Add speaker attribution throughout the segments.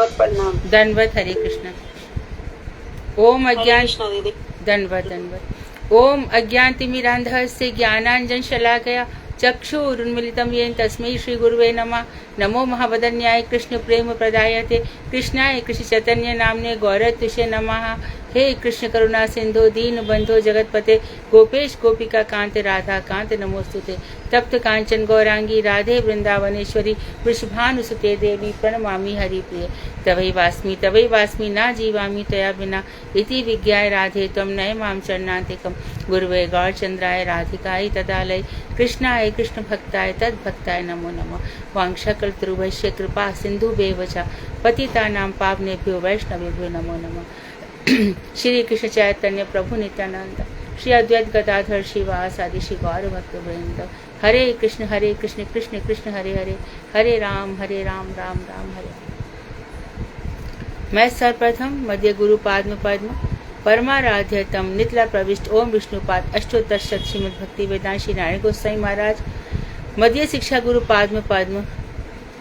Speaker 1: बहुत प्रणाम।
Speaker 2: दंडवत। हरे कृष्ण। ओम अज्ञान
Speaker 1: दीदी।
Speaker 2: दंडवत दंडवत। ओम अज्ञानतिमिरान्धस्य ज्ञानाञ्जन शलाकया चक्षुरुन्मीलितं येन तस्मै श्री गुरुवे नमः। नमो महावदन्याय कृष्ण प्रेम प्रदायते कृष्णाय कृष्ण चैतन्य नामने गौरत्विषे नमः। हे कृष्ण करुणा सिंधु दीन बंधो जगतपते गोपेश गोपिका कांत राधा कांत नमोस्तुते। तप्त कांचन गौरांगी राधे वृंदावनेश्वरी वृषभानुसुते देवी प्रणमामि हरिप्रिये। तवै वास्मि ना जीवामि तया बिना इति विज्ञाय राधे त्वं नय मां चरणान्तिकं। गुरुवे गौरचंद्राय राधिकाय तदालय कृष्णाय कृष्ण भक्ताय तद्भक्ताय नमो नमः। वांछाकल्पतरुभ्यश्च कृपा सिन्धुभ्येव च पतितानां पावनेभ्यो वैष्णवेभ्यो नमो नमः। श्री कृष्ण चैतन्य प्रभु नित्यानंद श्री अद्वैत गदाधर शिवास आदि श्री गौर भक्त वृंद। हरे कृष्ण कृष्ण कृष्ण हरे हरे, हरे राम राम राम हरे। मैं सर्वप्रथम मध्य गुरु पाद्म पद्म परमाराध्यतम नितला प्रविष्ट ओम विष्णुपाद अष्टोत्तर शत श्रीमद् भक्ति वेदांत श्री नारायण गोसाई महाराज मध्य शिक्षा गुरु पाद्म पद्म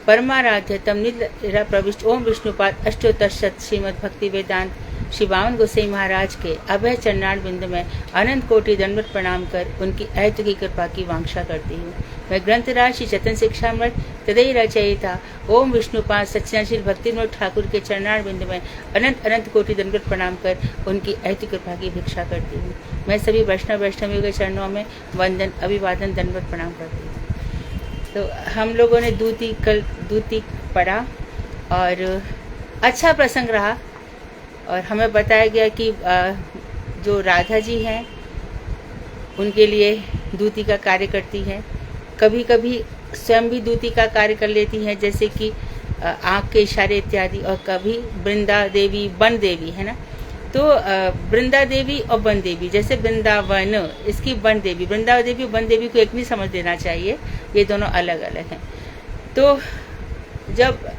Speaker 2: परमाराध्यतम नितला प्रविष्ट ओम विष्णुपाद अष्टोत्तर शत श्रीमद् भक्ति वेदांत श्री बावन गोसाई महाराज के अभय चरणार बिंद में अनंत कोटि दंडवत प्रणाम कर उनकी ऐत की कृपा की वांछा करती हूँ। मैं ग्रंथराज श्री चेतन शिक्षामृत तदई रचयिता ओम विष्णुपाद सच्चिदानंद श्री भक्तिविनोद ठाकुर के चरणार बिंद में अनंत अनंत कोटि दंडवत प्रणाम कर उनकी ऐत कृपा की भिक्षा करती हूँ। मैं सभी वैष्णवियों के चरणों में वंदन अभिवादन दंडवत प्रणाम करती हूँ। तो हम लोगों ने दूती पढ़ा और अच्छा प्रसंग रहा और हमें बताया गया कि जो राधा जी हैं उनके लिए दूती का कार्य करती हैं। कभी कभी स्वयं भी दूती का कार्य कर लेती हैं, जैसे कि आँख के इशारे इत्यादि, और कभी वृंदा देवी बन देवी है ना। तो वृंदा देवी और बन देवी, जैसे वृंदावन इसकी बन देवी, वृंदा देवी और बन देवी को एक नहीं समझ लेना चाहिए, ये दोनों अलग अलग हैं। तो जब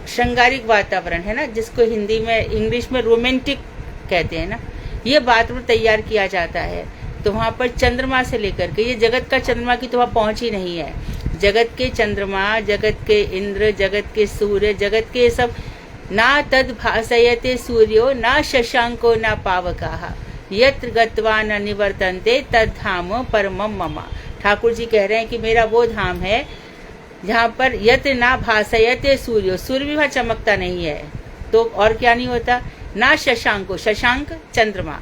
Speaker 2: श्रृंगारिक वातावरण है ना, जिसको हिंदी में इंग्लिश में रोमांटिक कहते हैं ना, ये वातावरण तैयार किया जाता है, तो वहाँ पर चंद्रमा से लेकर के ये जगत का चंद्रमा की तो वहाँ पहुँच ही नहीं है। जगत के चंद्रमा, जगत के इंद्र, जगत के सूर्य, जगत के सब ना तद भासयते सूर्यो ना शशांको ना पावकाः यत्र गत्वा न निवर्तन्ते तद धाम परमम मम। ठाकुर जी कह रहे हैं कि मेरा वो धाम है जहाँ पर यत्र ना भासयते सूर्य, सूर्य भी वहाँ चमकता नहीं है, तो और क्या नहीं होता, ना शशांको, शशांक चंद्रमा,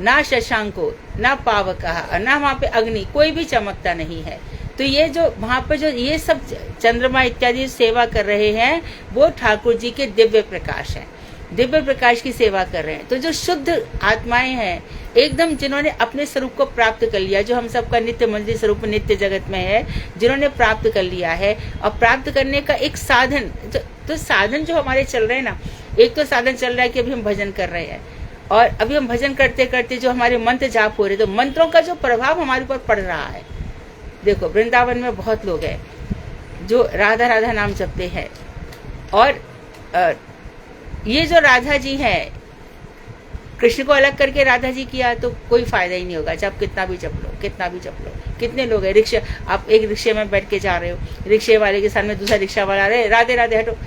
Speaker 2: ना शशांको ना पावकाः, ना वहाँ पे अग्नि, कोई भी चमकता नहीं है। तो ये जो वहाँ पर जो ये सब चंद्रमा इत्यादि सेवा कर रहे हैं वो ठाकुर जी के दिव्य प्रकाश हैं, दिव्य प्रकाश की सेवा कर रहे हैं। तो जो शुद्ध आत्माएं हैं एकदम, जिन्होंने अपने स्वरूप को प्राप्त कर लिया, जो हम सबका नित्य मंदिर स्वरूप नित्य जगत में है, जिन्होंने प्राप्त कर लिया है, और प्राप्त करने का एक साधन, तो साधन जो हमारे चल रहे हैं ना, एक तो साधन चल रहा है कि अभी हम भजन कर रहे हैं, और अभी हम भजन करते करते जो हमारे मंत्र जाप हो रहे, तो मंत्रों का जो प्रभाव हमारे ऊपर पड़ रहा है। देखो वृंदावन में बहुत लोग हैं जो राधा राधा नाम जपते हैं, और ये जो राधा जी हैं, कृष्ण को अलग करके राधा जी किया तो कोई फायदा ही नहीं होगा, जब कितना भी जप लो, कितना भी जप लो। कितने लोग हैं, रिक्शा, आप एक रिक्शे में बैठ के जा रहे हो, रिक्शे वाले के सामने दूसरा रिक्शा वाला आ रहा है, राधे राधे हटो,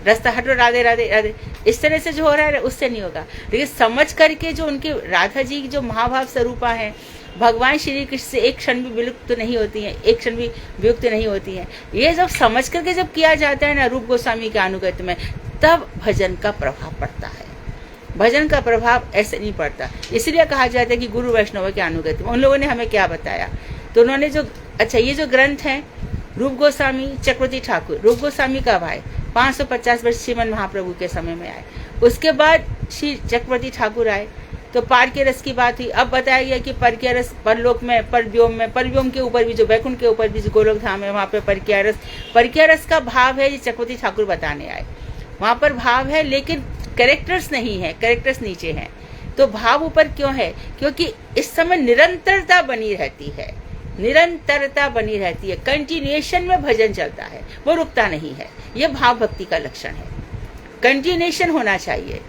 Speaker 2: रास्ता हटो, राधे राधे राधे, इस तरह से जो हो रहा है उससे नहीं होगा। लेकिन समझ करके जो उनके राधा जी की जो महाभाव स्वरूपा है, भगवान श्री कृष्ण से एक क्षण भी विलुप्त नहीं होती हैं, एक क्षण भी वियुक्त नहीं होती हैं, ये जब समझ करके जब किया जाता है ना रूप गोस्वामी के अनुगत्य में, तब भजन का प्रभाव पड़ता है। भजन का प्रभाव ऐसे नहीं पड़ता। इसलिए कहा जाता है कि गुरु वैष्णव के अनुगत्य में। उन लोगों ने हमें क्या बताया, तो उन्होंने जो, अच्छा ये जो ग्रंथ है रूप गोस्वामी चक्रवर्ती ठाकुर, रूप गोस्वामी कब आए, 550 वर्ष श्रीमन महाप्रभु के समय में आए। उसके बाद श्री चक्रवर्ती ठाकुर आए, तो पार के रस की बात हुई। अब बताया गया कि पर के रस परलोक में, परव्योम के ऊपर भी, जो वैकुंठ के ऊपर भी जो गोलोक धाम है, वहाँ पे पर के रस का भाव है, ये चक्रवर्ती ठाकुर बताने आए। वहाँ पर भाव है लेकिन कैरेक्टर्स नहीं है, कैरेक्टर्स नीचे हैं। तो भाव ऊपर क्यों है, क्योंकि इस समय निरंतरता बनी रहती है, निरंतरता बनी रहती है, कंटिन्यूएशन में भजन चलता है, वो रुकता नहीं है। ये भाव भक्ति का लक्षण है, कंटिन्यूएशन होना चाहिए।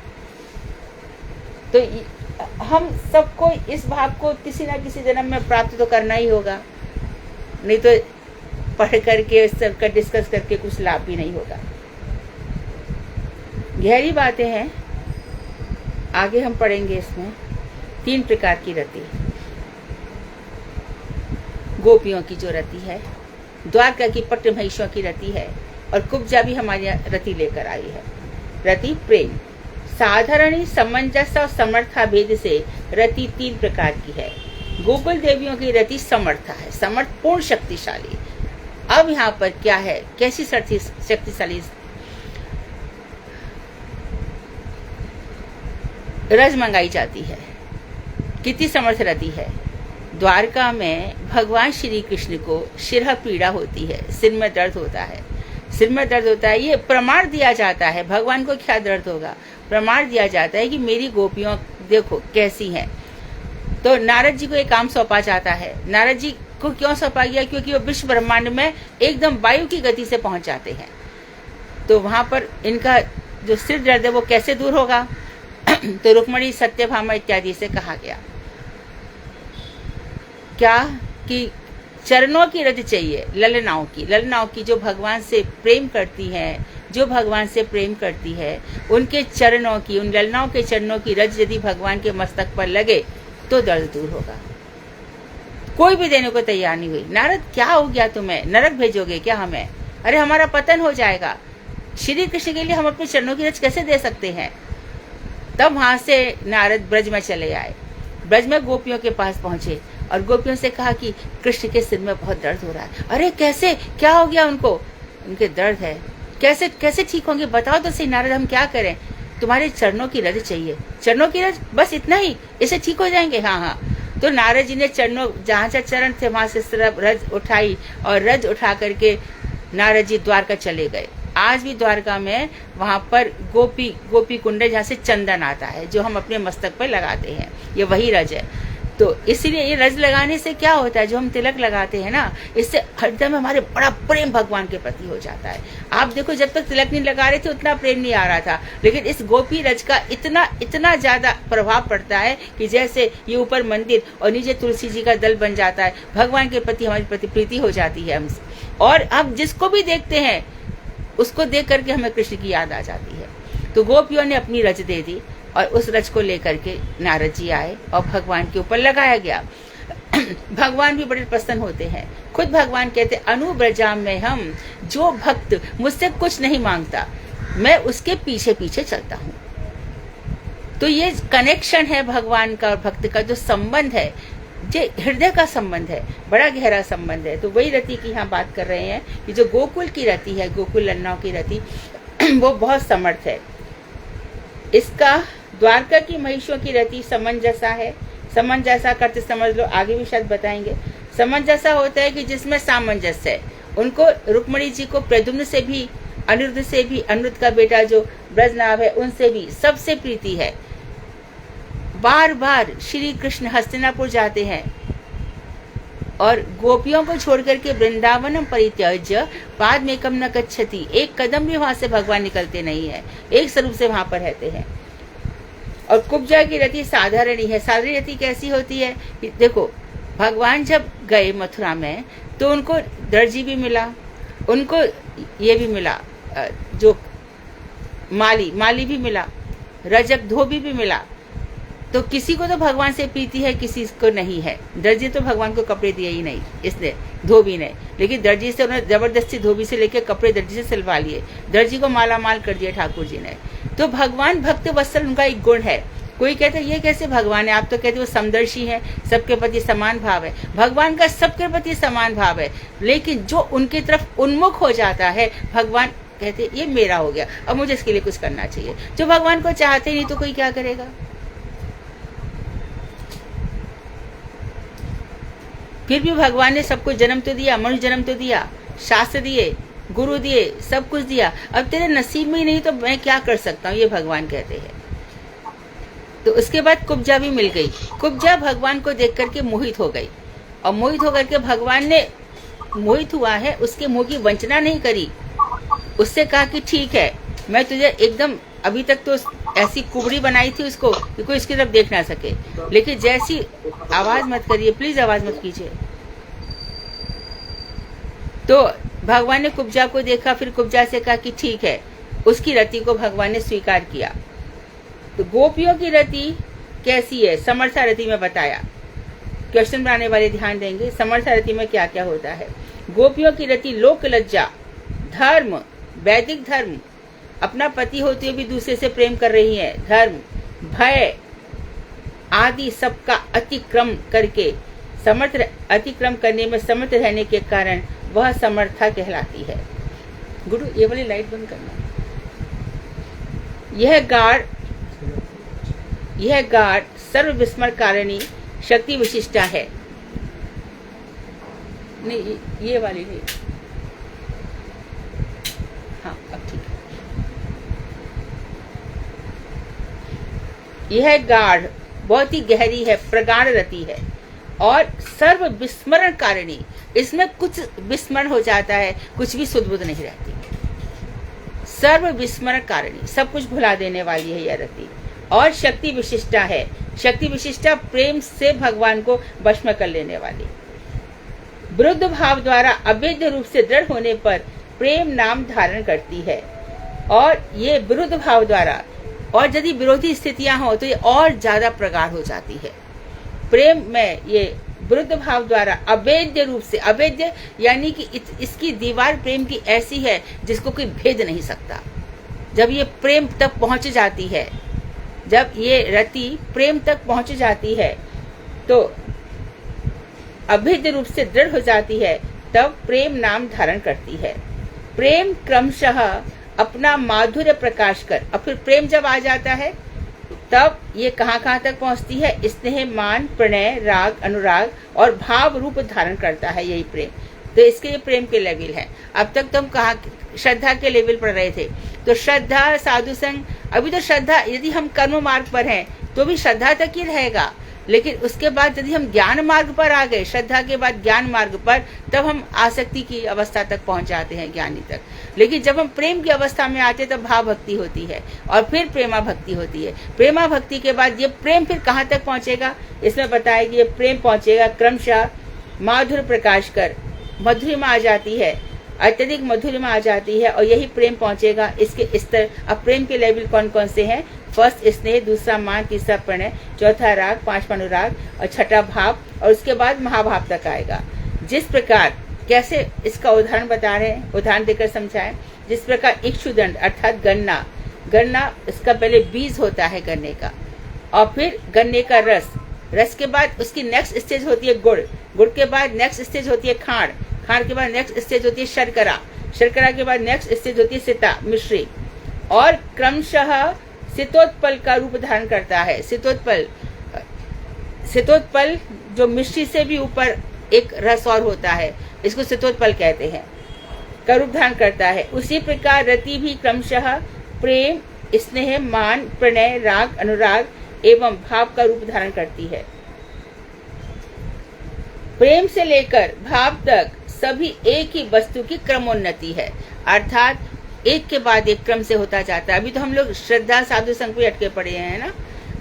Speaker 2: तो हम सबको इस भाव को किसी ना किसी जन्म में प्राप्त तो करना ही होगा, नहीं तो पढ़ करके सबका डिस्कस करके कुछ लाभ भी नहीं होगा। गहरी बातें हैं, आगे हम पढ़ेंगे। इसमें 3 प्रकार की रति, गोपियों की जो रति है, द्वारका की पट्ट महिषों की रति है, और कुब्जा भी हमारी रति लेकर आई है। रति प्रेम, साधारणी, समंजस और समर्था भेद से रति 3 प्रकार की है। गोकुल देवियों की रति समर्था है, समर्थ पूर्ण शक्तिशाली। अब यहाँ पर क्या है, कैसी शक्तिशाली रज मंगाई जाती है, कितनी समर्थ रति है। द्वारका में भगवान श्री कृष्ण को शिर पीड़ा होती है, सिर में दर्द होता है, सिर में दर्द होता है। ये प्रमाण दिया जाता है, भगवान को क्या दर्द होगा, प्रमाण दिया जाता है कि मेरी गोपियों देखो कैसी हैं। तो नारद जी को एक काम सौंपा जाता है। नारद जी को क्यों सौंपा गया, क्योंकि वो विश्व ब्रह्मांड में एकदम वायु की गति से पहुंच जाते हैं। तो वहां पर इनका जो सिर दर्द है वो कैसे दूर होगा, तो रुक्मणी, सत्यभामा इत्यादि से कहा गया क्या कि चरणों की रज चाहिए, ललनाओं की जो भगवान से प्रेम करती हैं, जो भगवान से प्रेम करती है, उनके चरणों की, उन ललनाओं के चरणों की रज यदि भगवान के मस्तक पर लगे तो दर्द दूर होगा। कोई भी देने को तैयार नहीं हुई। नारद क्या हो गया तुम्हें, नरक भेजोगे क्या हमें, अरे हमारा पतन हो जाएगा, श्री कृष्ण के लिए हम अपने चरणों की रज कैसे दे सकते हैं। तब वहां से नारद ब्रज में चले आए, ब्रज में गोपियों के पास पहुंचे और गोपियों से कहा कि कृष्ण के सिर में बहुत दर्द हो रहा है। अरे कैसे, क्या हो गया उनको, उनके दर्द है, कैसे कैसे ठीक होंगे, बताओ तो सही नारद, हम क्या करें, तुम्हारे चरणों की रज चाहिए। चरणों की रज, बस इतना ही, इससे ठीक हो जाएंगे। हाँ हाँ। तो नारद जी ने चरणों, जहाँ से चरण थे वहां से रज उठाई और रज उठा करके नारद जी द्वारका चले गए। आज भी द्वारका में वहां पर गोपी कुंड जहाँ से चंदन आता है, जो हम अपने मस्तक पर लगाते हैं, ये वही रज है। तो इसलिए ये रज लगाने से क्या होता है, जो हम तिलक लगाते हैं ना, इससे हृदय में हमारे बड़ा प्रेम भगवान के प्रति हो जाता है। आप देखो, जब तक तिलक नहीं लगा रहे थे उतना प्रेम नहीं आ रहा था, लेकिन इस गोपी रज का इतना ज्यादा प्रभाव पड़ता है कि जैसे ये ऊपर मंदिर और नीचे तुलसी जी का दल बन जाता है, भगवान के प्रति हमारी प्रति प्रीति हो जाती है हमसे। और अब जिसको भी देखते हैं उसको देख करके हमें कृष्ण की याद आ जाती है। तो गोपियों ने अपनी रज दे दी और उस रज को लेकर के नारद जी आए और भगवान के ऊपर लगाया गया। भगवान भी बड़े प्रसन्न होते हैं। खुद भगवान कहते, अनुब्रजा में हम, जो भक्त मुझसे कुछ नहीं मांगता मैं उसके पीछे पीछे चलता हूँ। तो ये कनेक्शन है भगवान का और भक्त का, जो संबंध है, जो हृदय का संबंध है, बड़ा गहरा संबंध है। तो वही रति की यहाँ बात कर रहे हैं कि जो गोकुल की रति है, गोकुल लन्नाओं की रति, वो बहुत समर्थ है। इसका द्वारका की महिषों की रति समंजसा है। समंजसा करते समझ लो, आगे भी शायद बताएंगे। समंजसा होता है कि जिसमें सामंजस्य है। उनको रुक्मणी जी को प्रद्युम्न से भी, अनिरुद्ध से भी, अनिरुद्ध का बेटा जो ब्रजनाभ है उनसे भी सबसे प्रीति है। बार बार श्री कृष्ण हस्तिनापुर जाते हैं और गोपियों को छोड़ करके वृंदावनम परित्यज्य पादमेकम न गच्छति, एक कदम भी वहां से भगवान निकलते नहीं है, एक स्वरूप से वहां पर रहते हैं। और कुब्जा की रति साधारण ही है। साधारण रति कैसी होती है, देखो भगवान जब गए मथुरा में तो उनको दर्जी भी मिला, उनको ये भी मिला, जो माली भी मिला, रजक धोबी भी मिला। तो किसी को तो भगवान से प्रीति है, किसी को नहीं है। दर्जी तो भगवान को कपड़े दिए ही नहीं, इसने धोबी ने, लेकिन दर्जी से उन्होंने जबरदस्ती धोबी से लेके कपड़े दर्जी से सिलवा लिए, दर्जी को माला माल कर दिया ठाकुर जी ने। तो भगवान भक्त वत्सल उनका एक गुण है। कोई कहता है ये कैसे भगवान है, आप तो कहते वो समदर्शी है, सबके प्रति समान भाव है। भगवान का सबके प्रति समान भाव है, लेकिन जो उनकी तरफ उन्मुख हो जाता है, भगवान कहते ये मेरा हो गया, अब मुझे इसके लिए कुछ करना चाहिए। जो भगवान को चाहते नहीं तो कोई क्या करेगा। फिर भी भगवान ने सबको जन्म तो दिया, मनुष्य जन्म तो दिया, शास्त्र दिए, गुरु दिए, सब कुछ दिया। अब तेरे नसीब में ही नहीं तो मैं क्या कर सकता हूँ, ये भगवान कहते हैं। तो उसके बाद कुब्जा भी मिल गई। कुब्जा भगवान को देख करके मोहित हो गई और मोहित होकर के भगवान ने, मोहित हुआ है, उसके मुंह की वंचना नहीं करी। उससे कहा कि ठीक है, मैं तुझे एकदम, अभी तक तो ऐसी कुबड़ी बनाई थी उसको कि कोई इसकी तरफ देख ना सके, लेकिन जैसी, आवाज मत करिए प्लीज, आवाज मत कीजिए। तो भगवान ने कुब्जा को देखा, फिर कुब्जा से कहा कि ठीक है, उसकी रति को भगवान ने स्वीकार किया। तो गोपियों की रति कैसी है, समर्था रति में बताया। क्वेश्चन बनाने वाले ध्यान देंगे, समर्था रति में क्या क्या होता है। गोपियों की रति लोक लज्जा, धर्म, वैदिक धर्म, अपना पति होते हुए भी दूसरे से प्रेम कर रही है, धर्म, भय आदि सबका अतिक्रम करके अतिक्रम करने में समर्थ रहने के कारण वह समर्था कहलाती है। गुरु ये वाली लाइट बंद करना। यह गाढ़ सर्व विस्मर कारिणी शक्ति विशिष्टा है। नहीं, ये वाली नहीं, हाँ अब ठीक है। यह गाढ़ बहुत ही गहरी है, प्रगाढ़ रति है और सर्व विस्मरण कारिणी, इसमें कुछ विस्मरण हो जाता है, कुछ भी सुध बुध नहीं रहती। सर्व विस्मरण कारिणी, सब कुछ भुला देने वाली है यह रति और शक्ति विशिष्टा है। शक्ति विशिष्टा प्रेम से भगवान को वश में कर लेने वाली। विरुद्ध भाव द्वारा अभेद्य रूप से दृढ़ होने पर प्रेम नाम धारण करती है और ये विरुद्ध भाव द्वारा, और यदि विरोधी स्थितियां हो तो ये और ज्यादा प्रगाढ़ हो जाती है। प्रेम में ये विरुद्ध भाव द्वारा अभेद्य रूप से, अभेद्य यानी कि इसकी दीवार प्रेम की ऐसी है जिसको कोई भेद नहीं सकता। जब ये प्रेम तक पहुंच जाती है, जब ये रति प्रेम तक पहुंच जाती है तो अभेद्य रूप से दृढ़ हो जाती है, तब प्रेम नाम धारण करती है। प्रेम क्रमशः अपना माधुर्य प्रकाश कर, और फिर प्रेम जब आ जाता है तब ये कहाँ तक पहुँचती है, स्नेह, मान, प्रणय, राग, अनुराग और भाव रूप धारण करता है यही प्रेम। तो इसके ये प्रेम के लेवल है। अब तक तो हम कहा श्रद्धा के लेवल पर रहे थे, तो श्रद्धा, साधु संग, अभी तो श्रद्धा, यदि हम कर्म मार्ग पर हैं तो भी श्रद्धा तक ही रहेगा, लेकिन उसके बाद यदि हम ज्ञान मार्ग पर आ गए, श्रद्धा के बाद ज्ञान मार्ग पर, तब हम आसक्ति की अवस्था तक पहुंच जाते हैं, ज्ञानी तक। लेकिन जब हम प्रेम की अवस्था में आते हैं तब भाव भक्ति होती है और फिर प्रेमा भक्ति होती है। प्रेमा भक्ति के बाद ये प्रेम फिर कहाँ तक पहुंचेगा, इसमें बताया कि ये प्रेम पहुंचेगा क्रमशः माधुर्य प्रकाश कर, मधुरिमा आ जाती है, अत्यधिक मधुरिमा आ जाती है और यही प्रेम पहुंचेगा इसके स्तर। अब प्रेम के लेवल कौन कौन से हैं? फर्स्ट स्नेह, दूसरा मान, तीसरा प्रणय, चौथा राग, पांचवा अनुराग और छठा भाव, और उसके बाद महाभाव तक आएगा। जिस प्रकार, कैसे इसका उदाहरण बता रहे हैं, उदाहरण देकर समझाएं। जिस प्रकार इक्षुदंड अर्थात गन्ना इसका पहले बीज होता है गन्ने का, और फिर गन्ने का रस के बाद उसकी नेक्स्ट स्टेज होती है गुड़ के बाद नेक्स्ट स्टेज होती है खांड के बाद नेक्स्ट स्टेज होती है शर्करा के बाद नेक्स्ट स्टेज होती है सिता, मिश्री, और क्रमशः सितोत्पल का रूप धारण करता है। सितोत्पल जो मिश्री से भी ऊपर एक रस और होता है, इसको सितोत्पल कहते हैं, का रूप धारण करता है। उसी प्रकार रति भी क्रमशः प्रेम, स्नेह, मान, प्रणय, राग, अनुराग एवं भाव का रूप धारण करती है। प्रेम से लेकर भाव तक सभी एक ही वस्तु की क्रमोन्नति है, अर्थात एक के बाद एक क्रम से होता जाता है। अभी तो हम लोग श्रद्धा, साधु संग पे अटके पड़े हैं ना,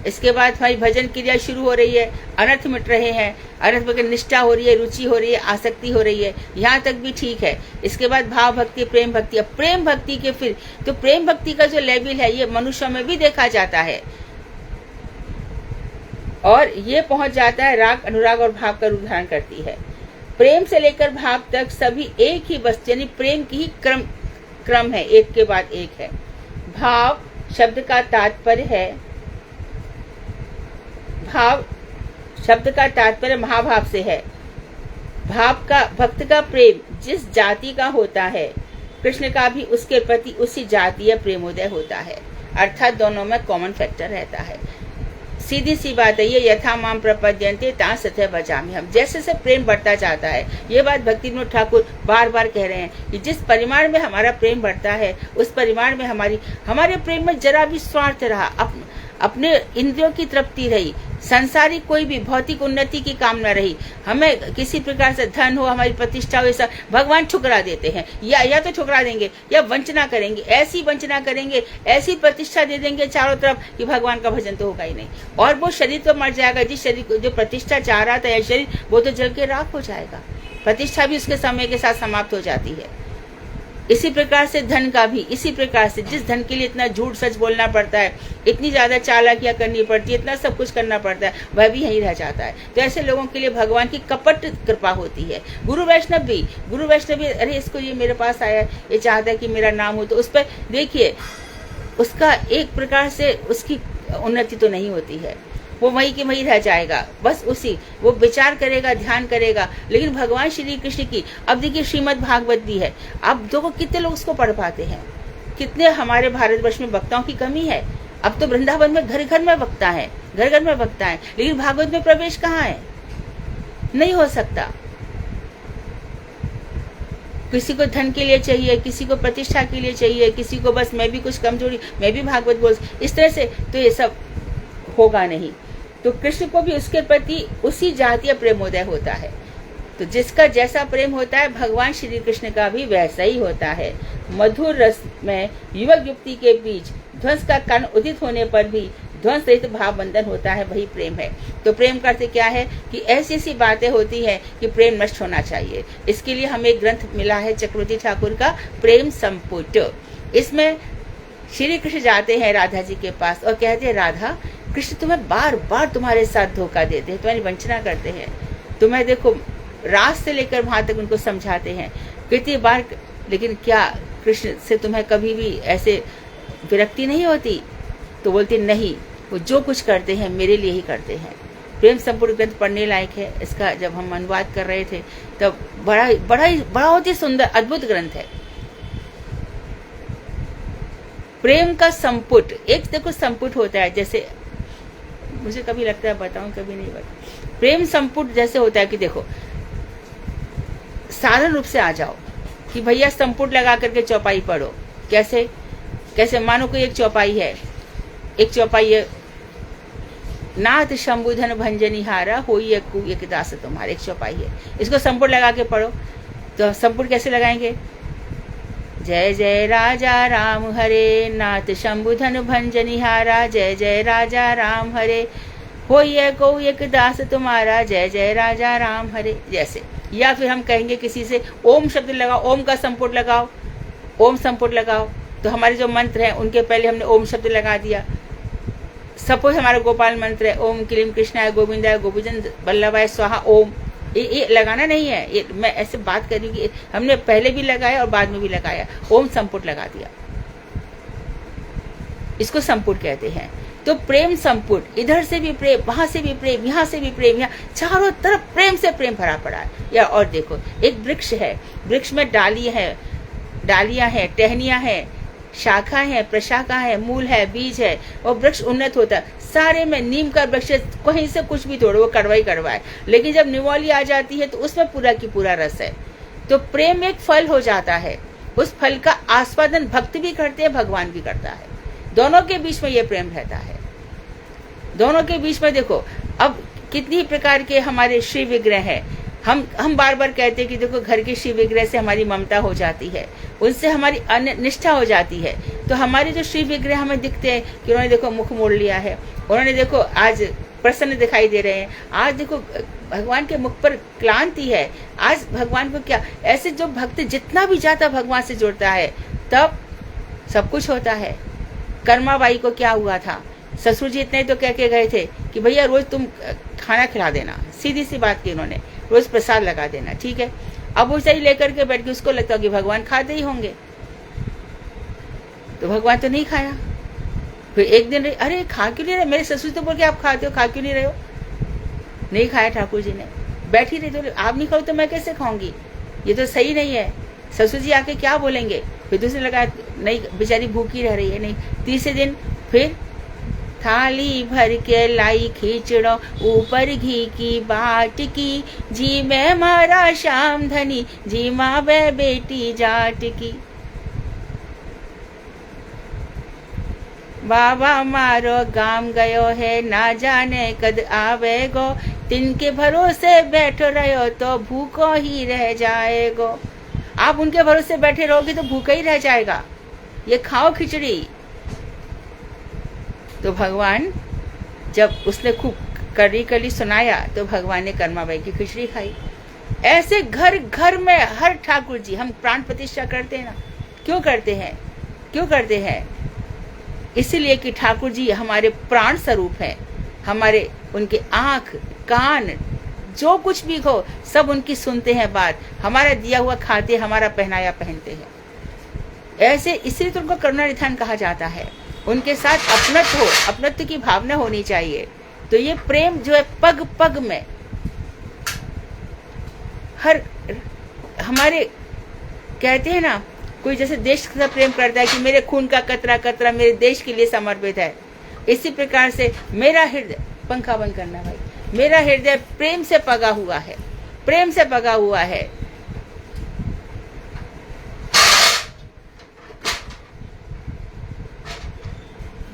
Speaker 2: इसके बाद हमारी भजन क्रिया शुरू हो रही है, अनर्थ मिट रहे हैं, अनर्थ में निष्ठा हो रही है, रुचि हो रही है, आसक्ति हो रही है, यहाँ तक भी ठीक है। इसके बाद भाव भक्ति, प्रेम भक्ति। अब प्रेम भक्ति के फिर तो प्रेम भक्ति का जो लेवल है ये मनुष्यों में भी देखा जाता है, और ये पहुंच जाता है राग, अनुराग और भाव का रूप धारण करती है। प्रेम से लेकर भाव तक सभी एक ही वस्तु, यानी प्रेम की ही क्रम है, एक के बाद एक है। भाव शब्द का तात्पर्य महाभाव से है। भक्त का प्रेम जिस जाति का होता है, कृष्ण का भी उसके प्रति उसी जातीय प्रेमोदय होता है, अर्थात दोनों में कॉमन फैक्टर रहता है। सीधी सी बात है ये, यथा माम प्रपद्यन्ते ता सत्य बचामी हम। जैसे से प्रेम बढ़ता जाता है, ये बात भक्ति विनोद ठाकुर बार बार कह रहे हैं कि जिस परिमाण में हमारा प्रेम बढ़ता है, उस परिमाण में हमारे प्रेम में जरा भी स्वार्थ रहा, अपने इंद्रियों की तृप्ति रही, संसारिक कोई भी भौतिक उन्नति की कामना रही, हमें किसी प्रकार से धन हो, हमारी प्रतिष्ठा हो, ऐसा भगवान ठुकरा देते हैं, या तो ठुकरा देंगे या वंचना करेंगे, ऐसी वंचना करेंगे, ऐसी प्रतिष्ठा दे देंगे चारों तरफ कि भगवान का भजन तो होगा ही नहीं, और वो शरीर तो मर जाएगा। जिस शरीर जो प्रतिष्ठा चाह रहा था, यह शरीर वो तो जल के राख हो जाएगा, प्रतिष्ठा भी उसके समय के साथ समाप्त हो जाती है। इसी प्रकार से धन का भी, इसी प्रकार से जिस धन के लिए इतना झूठ सच बोलना पड़ता है, इतनी ज्यादा चालाकियां करनी पड़ती है, इतना सब कुछ करना पड़ता है, वह भी यहीं रह जाता है। तो ऐसे लोगों के लिए भगवान की कपट कृपा होती है। गुरु वैष्णव भी, अरे इसको ये मेरे पास आया, ये चाहता है कि मेरा नाम हो, तो उस पर देखिए उसका एक प्रकार से उसकी उन्नति तो नहीं होती है, वो वहीं के वहीं रह जाएगा। बस उसी वो विचार करेगा, ध्यान करेगा। लेकिन भगवान श्री कृष्ण की, अब देखिए श्रीमद् भागवत भी है, अब देखो कितने लोग उसको पढ़ पाते हैं। कितने हमारे भारतवर्ष में वक्ताओं की कमी है। अब तो वृंदावन में घर घर में वक्ता है, घर घर में वक्ता है, लेकिन भागवत में प्रवेश कहाँ है? नहीं हो सकता। किसी को धन के लिए चाहिए, किसी को प्रतिष्ठा के लिए चाहिए, किसी को बस मैं भी कुछ कमजोरी, मैं भी भागवत बोल, इस तरह से तो ये सब होगा नहीं। तो कृष्ण को भी उसके प्रति उसी जातीय प्रेमोदय होता है। तो जिसका जैसा प्रेम होता है, भगवान श्री कृष्ण का भी वैसा ही होता है। मधुर रस में युवक युवती के बीच ध्वंस का कण उदित होने पर भी ध्वंस रहित भाव बंधन होता है, वही प्रेम है। तो प्रेम का अर्थ क्या है कि ऐसी ऐसी बातें होती है कि प्रेम नष्ट होना चाहिए। इसके लिए हमें एक ग्रंथ मिला है चक्रवर्ती ठाकुर का, प्रेम संपुट। इसमें श्री कृष्ण जाते हैं राधा जी के पास और कहते हैं, राधा, कृष्ण तुम्हें बार बार तुम्हारे साथ धोखा देते हैं, तुम्हारी वंचना करते हैं, तुम्हें देखो रात से लेकर वहां तक उनको समझाते हैं कितनी बार, लेकिन क्या कृष्ण से तुम्हें कभी भी ऐसे विरक्ति नहीं होती? तो बोलती नहीं, वो जो कुछ करते हैं मेरे लिए ही करते हैं। प्रेम संपूर्ण ग्रंथ पढ़ने लायक है। इसका जब हम अनुवाद कर रहे थे तब बहुत ही सुंदर अद्भुत ग्रंथ है। प्रेम का संपुट, एक देखो संपुट होता है, जैसे मुझे कभी लगता है बताऊं, कभी नहीं बताऊं। प्रेम संपुट जैसे होता है कि देखो साधारण रूप से आ जाओ कि भैया संपुट लगा करके चौपाई पढ़ो। कैसे कैसे मानो कोई एक चौपाई है, नाथ शंभुधन भंजनिहारा होई एक दास तुम्हारे, एक चौपाई है, इसको संपुट लगा के पढ़ो। तो संपुट कैसे लगाएंगे? जय जय राजा राम हरे, नाथ शंभुधन भंजनिहारा, जय जय राजा राम हरे, होई को एक दास तुम्हारा, जय जय राजा राम हरे, जैसे। या फिर हम कहेंगे किसी से ओम शब्द लगाओ, ओम का संपुट लगाओ, ओम संपुट लगाओ। तो हमारे जो मंत्र हैं उनके पहले हमने ओम शब्द लगा दिया। सपोज हमारा गोपाल मंत्र है, ओम क्लीम कृष्णाय गोविंदाय गोविंद वल्लभाय स्वाहा ओम, ये लगाना नहीं है, ये मैं ऐसे बात कर रही हूँ कि हमने पहले भी लगाया और बाद में भी लगाया, ओम संपुट लगा दिया, इसको संपुट कहते हैं। तो प्रेम संपुट, इधर से भी प्रेम, वहां से भी प्रेम, यहाँ से भी प्रेम, यहाँ चारों तरफ प्रेम से प्रेम भरा पड़ा है। या और देखो एक वृक्ष है, वृक्ष में डालियां हैं, टहनियां हैं, शाखा है, प्रशाखा है, मूल है, बीज है, और वृक्ष उन्नत होता है। सारे में नीम का वृक्ष कहीं से कुछ भी तोड़ो वो कड़वा ही कड़वा है, लेकिन जब निमोली आ जाती है तो उसमें पूरा की पूरा रस है। तो प्रेम एक फल हो जाता है, उस फल का आस्वादन भक्त भी करते हैं, भगवान भी करता है। दोनों के बीच में ये प्रेम रहता है। दोनों के बीच में देखो अब कितनी प्रकार के हमारे श्री विग्रह हैं। हम बार बार कहते हैं कि देखो घर के श्री विग्रह से हमारी ममता हो जाती है, उनसे हमारी निष्ठा हो जाती है। तो हमारे जो श्री विग्रह हमें दिखते हैं कि उन्होंने देखो मुख मोड़ लिया है, उन्होंने देखो आज प्रसन्न दिखाई दे रहे हैं, आज देखो भगवान के मुख पर क्लांति है, आज भगवान को क्या, ऐसे जो भक्त जितना भी ज्यादा भगवान से जुड़ता है तब सब कुछ होता है। कर्माबाई को क्या हुआ था, ससुर जी इतने तो कह के गए थे कि भैया रोज तुम खाना खिला देना, सीधी सी बात की उन्होंने, रोज प्रसाद लगा देना, ठीक है। अब वो सही लेकर के बैठ के उसको लगता कि भगवान खाते ही होंगे, तो भगवान तो नहीं खाया। फिर एक दिन अरे खा क्यों नहीं रहे, मेरे ससुर तो बोल के आप खाते हो, खा क्यों नहीं रहे हो? नहीं खाया ठाकुर जी ने, बैठी रही, तो आप नहीं खाओ तो मैं कैसे खाऊंगी, ये तो सही नहीं है। ससुर जी आके क्या बोलेंगे, फिर दूसरे लगा नहीं बेचारी भूखी रह रही है, नहीं। तीसरे दिन फिर थाली भर के लाई खिचड़ो, ऊपर घी की बाट की, जी मैं मारा श्याम धनी, जी माँ वे बेटी जाट की। बाबा मारो गाम गयो है, ना जाने कद आवेगो, तिनके भरोसे बैठो रहो तो भूखो ही रह जाएगो। आप उनके भरोसे बैठे रहोगे तो भूखा ही रह जाएगा, ये खाओ खिचड़ी। तो भगवान जब उसने खूब कली सुनाया तो भगवान ने कर्माबाई की खिचड़ी खाई। ऐसे घर घर में हर ठाकुर जी, हम प्राण प्रतिष्ठा करते हैं ना, क्यों करते हैं? क्यों करते हैं? इसलिए कि ठाकुर जी हमारे प्राण स्वरूप हैं, हमारे उनके आँख कान जो कुछ भी हो सब उनकी सुनते हैं बात, हमारा दिया हुआ खाते, हमारा पहनाया पहनते हैं। ऐसे इसलिए तो उनको करुणा निधान कहा जाता है। उनके साथ अपनत्व हो, अपनत्व की भावना होनी चाहिए। तो ये प्रेम जो है पग पग में हर हमारे कहते हैं ना, कोई जैसे देश का प्रेम करता है कि मेरे खून का कतरा कतरा मेरे देश के लिए समर्पित है, इसी प्रकार से मेरा हृदय, पंखा बंद करना भाई, मेरा हृदय प्रेम से पगा हुआ है, प्रेम से पगा हुआ है।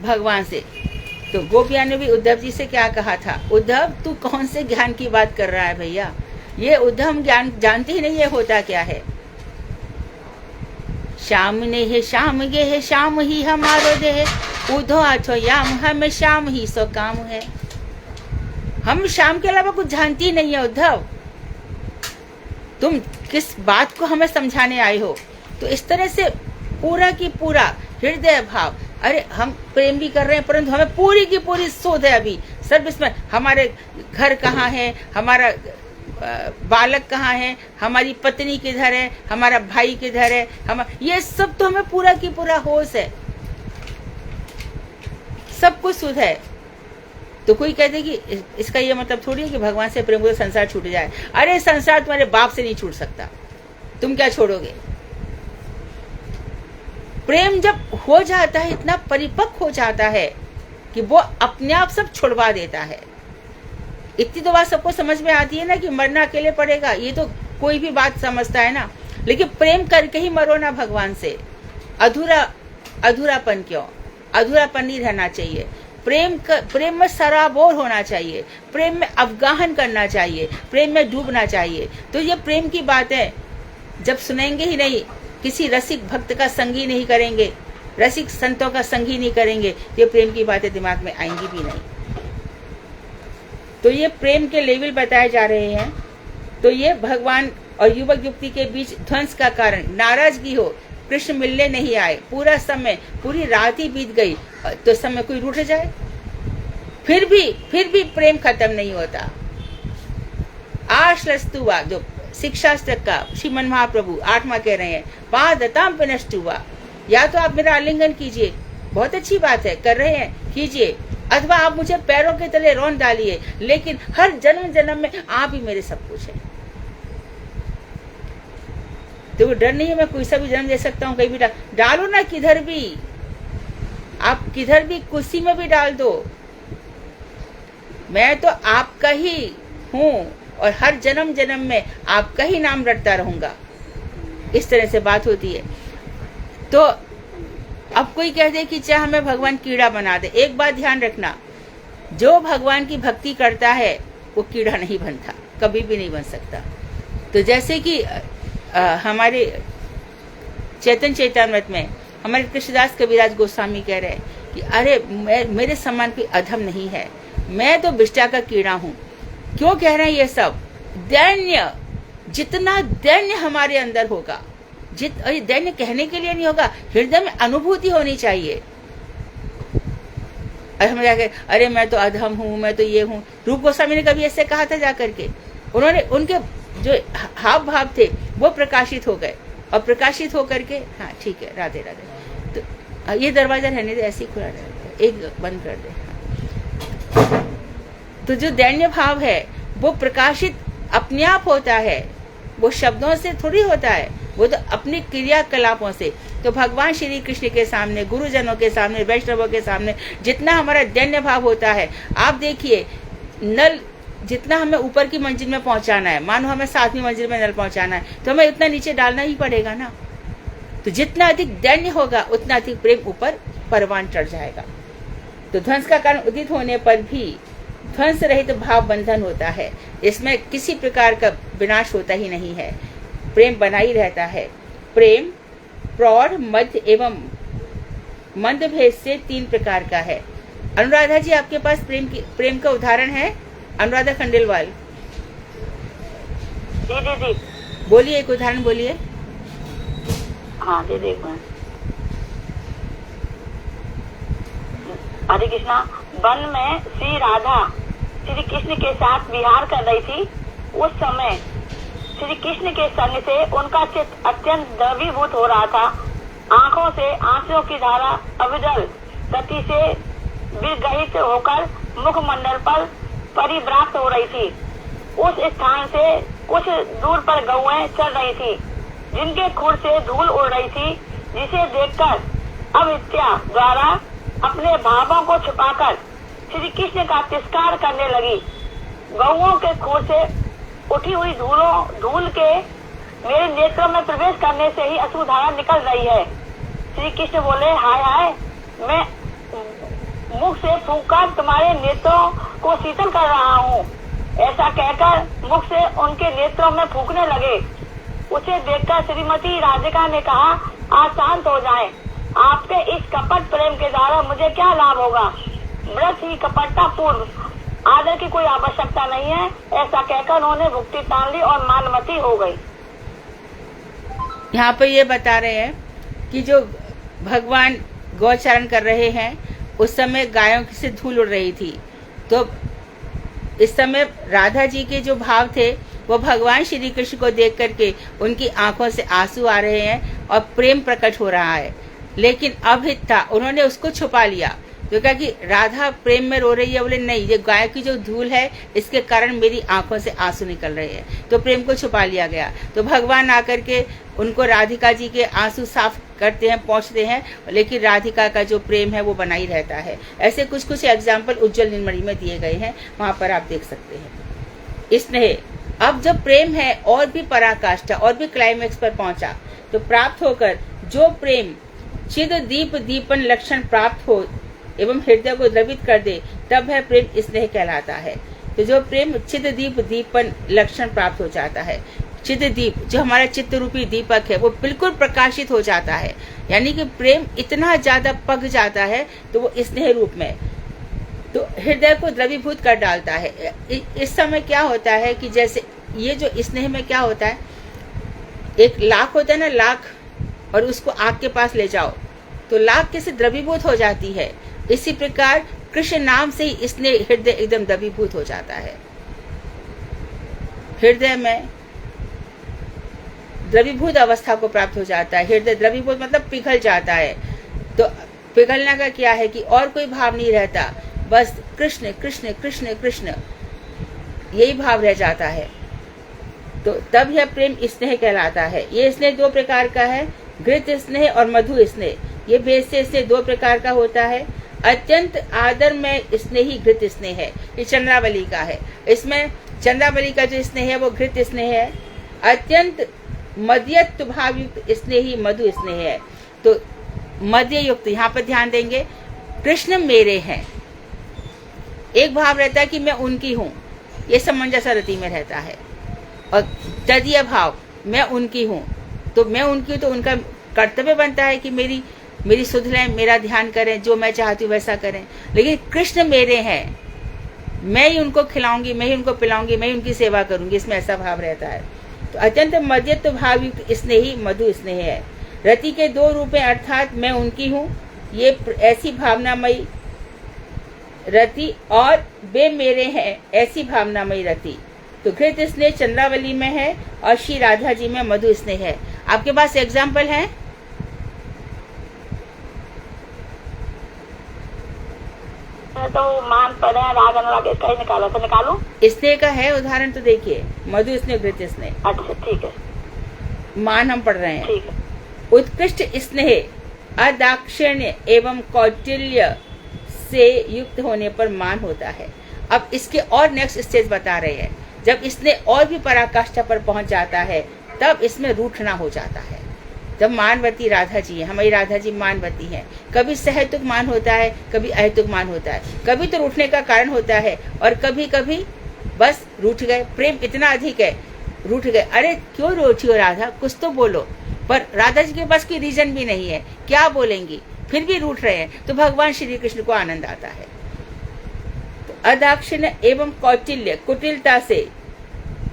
Speaker 2: भगवान से। तो गोपियां ने भी उद्धव जी से क्या कहा था? उद्धव तू कौन से ज्ञान की बात कर रहा है भैया? ये उद्धव ज्ञान जानते ही नहीं ये होता क्या है। श्याम ने है श्याम गे है, श्याम ही हमारो देह, उधो आठो याम, हमें श्याम ही सो काम है। हम श्याम के अलावा कुछ जानती नहीं है उद्धव। तुम किस बात को हमें समझाने आए हो? तो इस तरह से पूरा की पूरा हृदय भाव, अरे हम प्रेम भी कर रहे हैं परंतु हमें पूरी की पूरी शोध है अभी सब इसमें। हमारे घर कहाँ है, हमारा बालक कहाँ है, हमारी पत्नी किधर है, हमारा भाई किधर है, हम ये सब तो हमें पूरा की पूरा होश है, सब कुछ सुध है। तो कोई कहते कि इसका ये मतलब थोड़ी है कि भगवान से प्रेम को संसार छूट जाए। अरे संसार तुम्हारे बाप से नहीं छूट सकता, तुम क्या छोड़ोगे? प्रेम जब हो जाता है, इतना परिपक्व हो जाता है कि वो अपने आप सब छुड़वा देता है। इतनी तो बात सबको समझ में आती है ना कि मरना अकेले पड़ेगा, ये तो कोई भी बात समझता है ना। लेकिन प्रेम करके ही मरो ना भगवान से। अधूरापन क्यों? अधूरापन नहीं रहना चाहिए। प्रेम में सराबोर होना चाहिए, प्रेम में अवगाहन करना चाहिए, प्रेम में डूबना चाहिए। तो ये प्रेम की बातें जब सुनेंगे ही नहीं, किसी रसिक भक्त का संगी नहीं करेंगे, रसिक संतों का संगी नहीं करेंगे, ये प्रेम की बातें दिमाग में आएंगी भी नहीं। तो ये प्रेम के लेवल बताए जा रहे हैं। तो ये भगवान और युवक युवती के बीच ध्वंस का कारण नाराजगी हो, कृष्ण मिलने नहीं आए, पूरा समय पूरी रात ही बीत गई, तो समय कोई रूठ जाए, फिर भी प्रेम खत्म नहीं होता। आश्रस्तुवा जो शिक्षास्त्र का श्रीमन महाप्रभु 8वां कह रहे हैं, पादताम पिनष्टुवा, या तो आप मेरा आलिंगन कीजिए, बहुत अच्छी बात है, कर रहे हैं कीजिए, अथवा आप मुझे पैरों के तले रौंद डालिए, लेकिन हर जन्म जन्म में आप ही मेरे सब कुछ है। तो वो डर नहीं है, मैं कोई सा भी जन्म दे सकता हूँ, कहीं भी डालो ना, किधर भी आप, किधर भी कुर्सी में भी डाल दो, मैं तो आपका ही हूँ और हर जन्म जन्म में आपका ही नाम रटता रहूंगा। इस तरह से बात होती है। तो अब कोई कह दे कि चाहे हमें भगवान कीड़ा बना दे, एक बात ध्यान रखना, जो भगवान की भक्ति करता है वो कीड़ा नहीं बनता, कभी भी नहीं बन सकता। तो जैसे कि हमारे चैतन्य चैतन्यमृत में हमारे कृष्णदास कविराज गोस्वामी कह रहे हैं कि अरे मेरे समान कोई अधम नहीं है, मैं तो विष्टा का कीड़ा हूँ। क्यों कह रहे हैं ये सब? दैन्य, जितना दैन्य हमारे अंदर होगा, दैन्य कहने के लिए नहीं होगा, हृदय में अनुभूति होनी चाहिए। हम जाकर अरे मैं तो अधम हूँ, मैं तो ये हूँ। रूप गोस्वामी ने कभी ऐसे कहा था जाकर के, उन्होंने उनके जो हाव भाव थे वो प्रकाशित हो गए, और प्रकाशित होकर के, हाँ ठीक है, राधे राधे। तो ये दरवाजा रहने दे, ऐसे ही खुला रहने, एक बंद कर दे। तो जो दैन्य भाव है वो प्रकाशित अपने आप होता है, वो शब्दों से थोड़ी होता है, वो तो अपनी क्रियाकलापों से। तो भगवान श्री कृष्ण के सामने, गुरुजनों के सामने, वैष्णवों के सामने जितना हमारा दैन्य भाव होता है, आप देखिए नल जितना हमें ऊपर की मंजिल में पहुंचाना है, मानो हमें 7वीं मंजिल में नल पहुंचाना है, तो हमें उतना नीचे डालना ही पड़ेगा ना। तो जितना अधिक दैन्य होगा उतना अधिक प्रेम ऊपर परवान चढ़ जाएगा। तो ध्वंस का कारण उदित होने पर भी ध्वंस रहित तो भाव बंधन होता है, इसमें किसी प्रकार का विनाश होता ही नहीं है, प्रेम बना ही रहता है। प्रेम प्रौढ़, मध्य एवं मंद भेद से 3 प्रकार का है। अनुराधा जी, आपके पास प्रेम का उदाहरण है? अनुराधा खंडेलवाल,
Speaker 1: जी,
Speaker 2: बोलिए, एक उदाहरण बोलिए।
Speaker 1: हाँ दे देख मैं। हरे कृष्णा। वन में श्री राधा श्री कृष्ण के साथ विहार कर रही थी। उस समय श्री कृष्ण के संग से उनका चित्त अत्यंत द्रवीभूत हो रहा था। आंखों से आंसुओं की धारा अविरल गति से विरहित होकर मुखमंडल पर परिव्राप्त हो रही थी। उस स्थान से कुछ दूर पर गौएं चल रही थी, जिनके खुर से धूल उड़ रही थी, जिसे देखकर अविद्या द्वारा अपने भावों को छुपाकर श्री कृष्ण का तिरस्कार करने लगी। गौओं के खुर से उठी हुई धूल के मेरे नेत्रों में प्रवेश करने से ही अश्रुधारा निकल रही है। श्री कृष्ण बोले, हाय हाय, मैं मुख से फूंककर तुम्हारे नेत्रों को शीतल कर रहा हूँ। ऐसा कहकर मुख से उनके नेत्रों में फूंकने लगे। उसे देखकर श्रीमती राधिका ने कहा, आप शांत हो जाएं। आपके इस कपट प्रेम के द्वारा मुझे क्या लाभ होगा? व्रत ही कपटता पूर्व आदर की कोई आवश्यकता नहीं है। ऐसा कहकर उन्होंने भुक्ति तान ली और मानमती हो गई।
Speaker 2: यहाँ पर ये बता रहे हैं कि जो भगवान गौचारण कर रहे हैं उस समय गायों से धूल उड़ रही थी। तो इस समय राधा जी के जो भाव थे वो भगवान श्री कृष्ण को देख करके उनकी आंखों से आंसू आ रहे हैं और प्रेम प्रकट हो रहा है। लेकिन अभित था, उन्होंने उसको छुपा लिया। तो कहा कि राधा प्रेम में रो रही है, बोले नहीं, ये गाय की जो धूल है इसके कारण मेरी आंखों से आंसू निकल रहे हैं। तो प्रेम को छुपा लिया गया। तो भगवान आकर के उनको राधिका जी के आंसू साफ करते हैं, पहुंचते हैं, लेकिन राधिका का जो प्रेम है वो बना ही रहता है। ऐसे कुछ कुछ एग्जाम्पल उज्जवल नीलमणि में दिए गए हैं, वहां पर आप देख सकते हैं। स्नेह, अब जब प्रेम है और भी पराकाष्ठा और भी क्लाइमेक्स पर पहुंचा, तो प्राप्त होकर जो प्रेम चिद दीप दीपन लक्षण प्राप्त हो एवं हृदय को द्रवित कर दे, तब है प्रेम स्नेह कहलाता है। तो जो प्रेम चिद दीप दीपन लक्षण प्राप्त हो जाता है, चिद दीप जो हमारा चित्त रूपी दीपक है वो बिल्कुल प्रकाशित हो जाता है, यानी कि प्रेम इतना ज्यादा पक जाता है तो वो स्नेह रूप में तो हृदय को द्रवीभूत कर डालता है। इस समय क्या होता है कि जैसे ये जो स्नेह में क्या होता है, एक लाख होता है ना, लाख, और उसको आग के पास ले जाओ तो लाख कैसे द्रवीभूत हो जाती है। इसी प्रकार कृष्ण नाम से ही स्नेह हृदय एकदम द्रवीभूत हो जाता है। हृदय में द्रवीभूत अवस्था को प्राप्त हो जाता है। हृदय द्रवीभूत मतलब पिघल जाता है। तो पिघलने का क्या है कि और कोई भाव नहीं रहता, बस कृष्ण कृष्ण कृष्ण कृष्ण यही भाव रह जाता है। तो तब यह प्रेम स्नेह कहलाता है। ये स्नेह दो प्रकार का है, घृत स्नेह और मधु स्नेह। ये भेद से स्नेह दो प्रकार का होता है। अत्यंत आदर में स्नेही घृत स्नेह है, ये चंद्रावली का है। इसमें चंद्रावली का जो स्नेह है वो घृत स्नेह है। अत्यंत मध्यत्व भाव युक्त स्नेही मधु स्नेह है। तो मध्य युक्त, यहाँ पर ध्यान देंगे, कृष्ण मेरे हैं, एक भाव रहता है कि मैं उनकी हूँ, ये समंजस रति में रहता है। और तदीय भाव, मैं उनकी हूँ, तो मैं उनकी हूँ तो उनका कर्तव्य बनता है कि मेरी सुध लें, मेरा ध्यान करें, जो मैं चाहती हूँ वैसा करें। लेकिन कृष्ण मेरे हैं, मैं ही उनको खिलाऊंगी, मैं ही उनको पिलाऊंगी, मैं ही उनकी सेवा करूंगी, इसमें ऐसा भाव रहता है। तो अत्यंत मध्यत्व भाव युक्त स्नेही मधु स्नेह है। रति के दो रूप हैं, अर्थात मैं उनकी हूँ, ये ऐसी भावनामयी रति, और वे मेरे हैं, ऐसी भावनामयी रति। तो घृत स्नेह चंद्रावली में है और श्री राधा जी में मधु स्नेह है। आपके पास एग्जाम्पल है?
Speaker 1: तो मान पढ़े राग अनुराग इसका ही निकाला, तो निकालू?
Speaker 2: स्नेह का है उदाहरण, तो देखिए, मधु स्नेह घृत स्नेह।
Speaker 1: अच्छा ठीक है,
Speaker 2: मान हम पढ़ रहे हैं।
Speaker 1: ठीक है।
Speaker 2: उत्कृष्ट स्नेह अदाक्षिण्य एवं कौटिल्य से युक्त होने पर मान होता है। अब इसके और नेक्स्ट स्टेज बता रहे हैं, जब स्नेह और भी पराकाष्ठा पर पहुंच जाता है तब इसमें रूठना हो जाता है। जब मानवती राधा जी है, हमारी राधा जी मानवती हैं, कभी सहतुक मान होता है, कभी अहेतुक मान होता है, कभी तो रूठने का कारण होता है और कभी कभी बस रूठ गए, प्रेम इतना अधिक है, रूठ गए। अरे क्यों रूठी हो राधा, कुछ तो बोलो। पर राधा जी के पास कोई रीजन भी नहीं है, क्या बोलेंगी, फिर भी रूठ रहे हैं, तो भगवान श्री कृष्ण को आनंद आता है। तो अदाक्षिण्य एवं कौटिल्य, कुटिलता से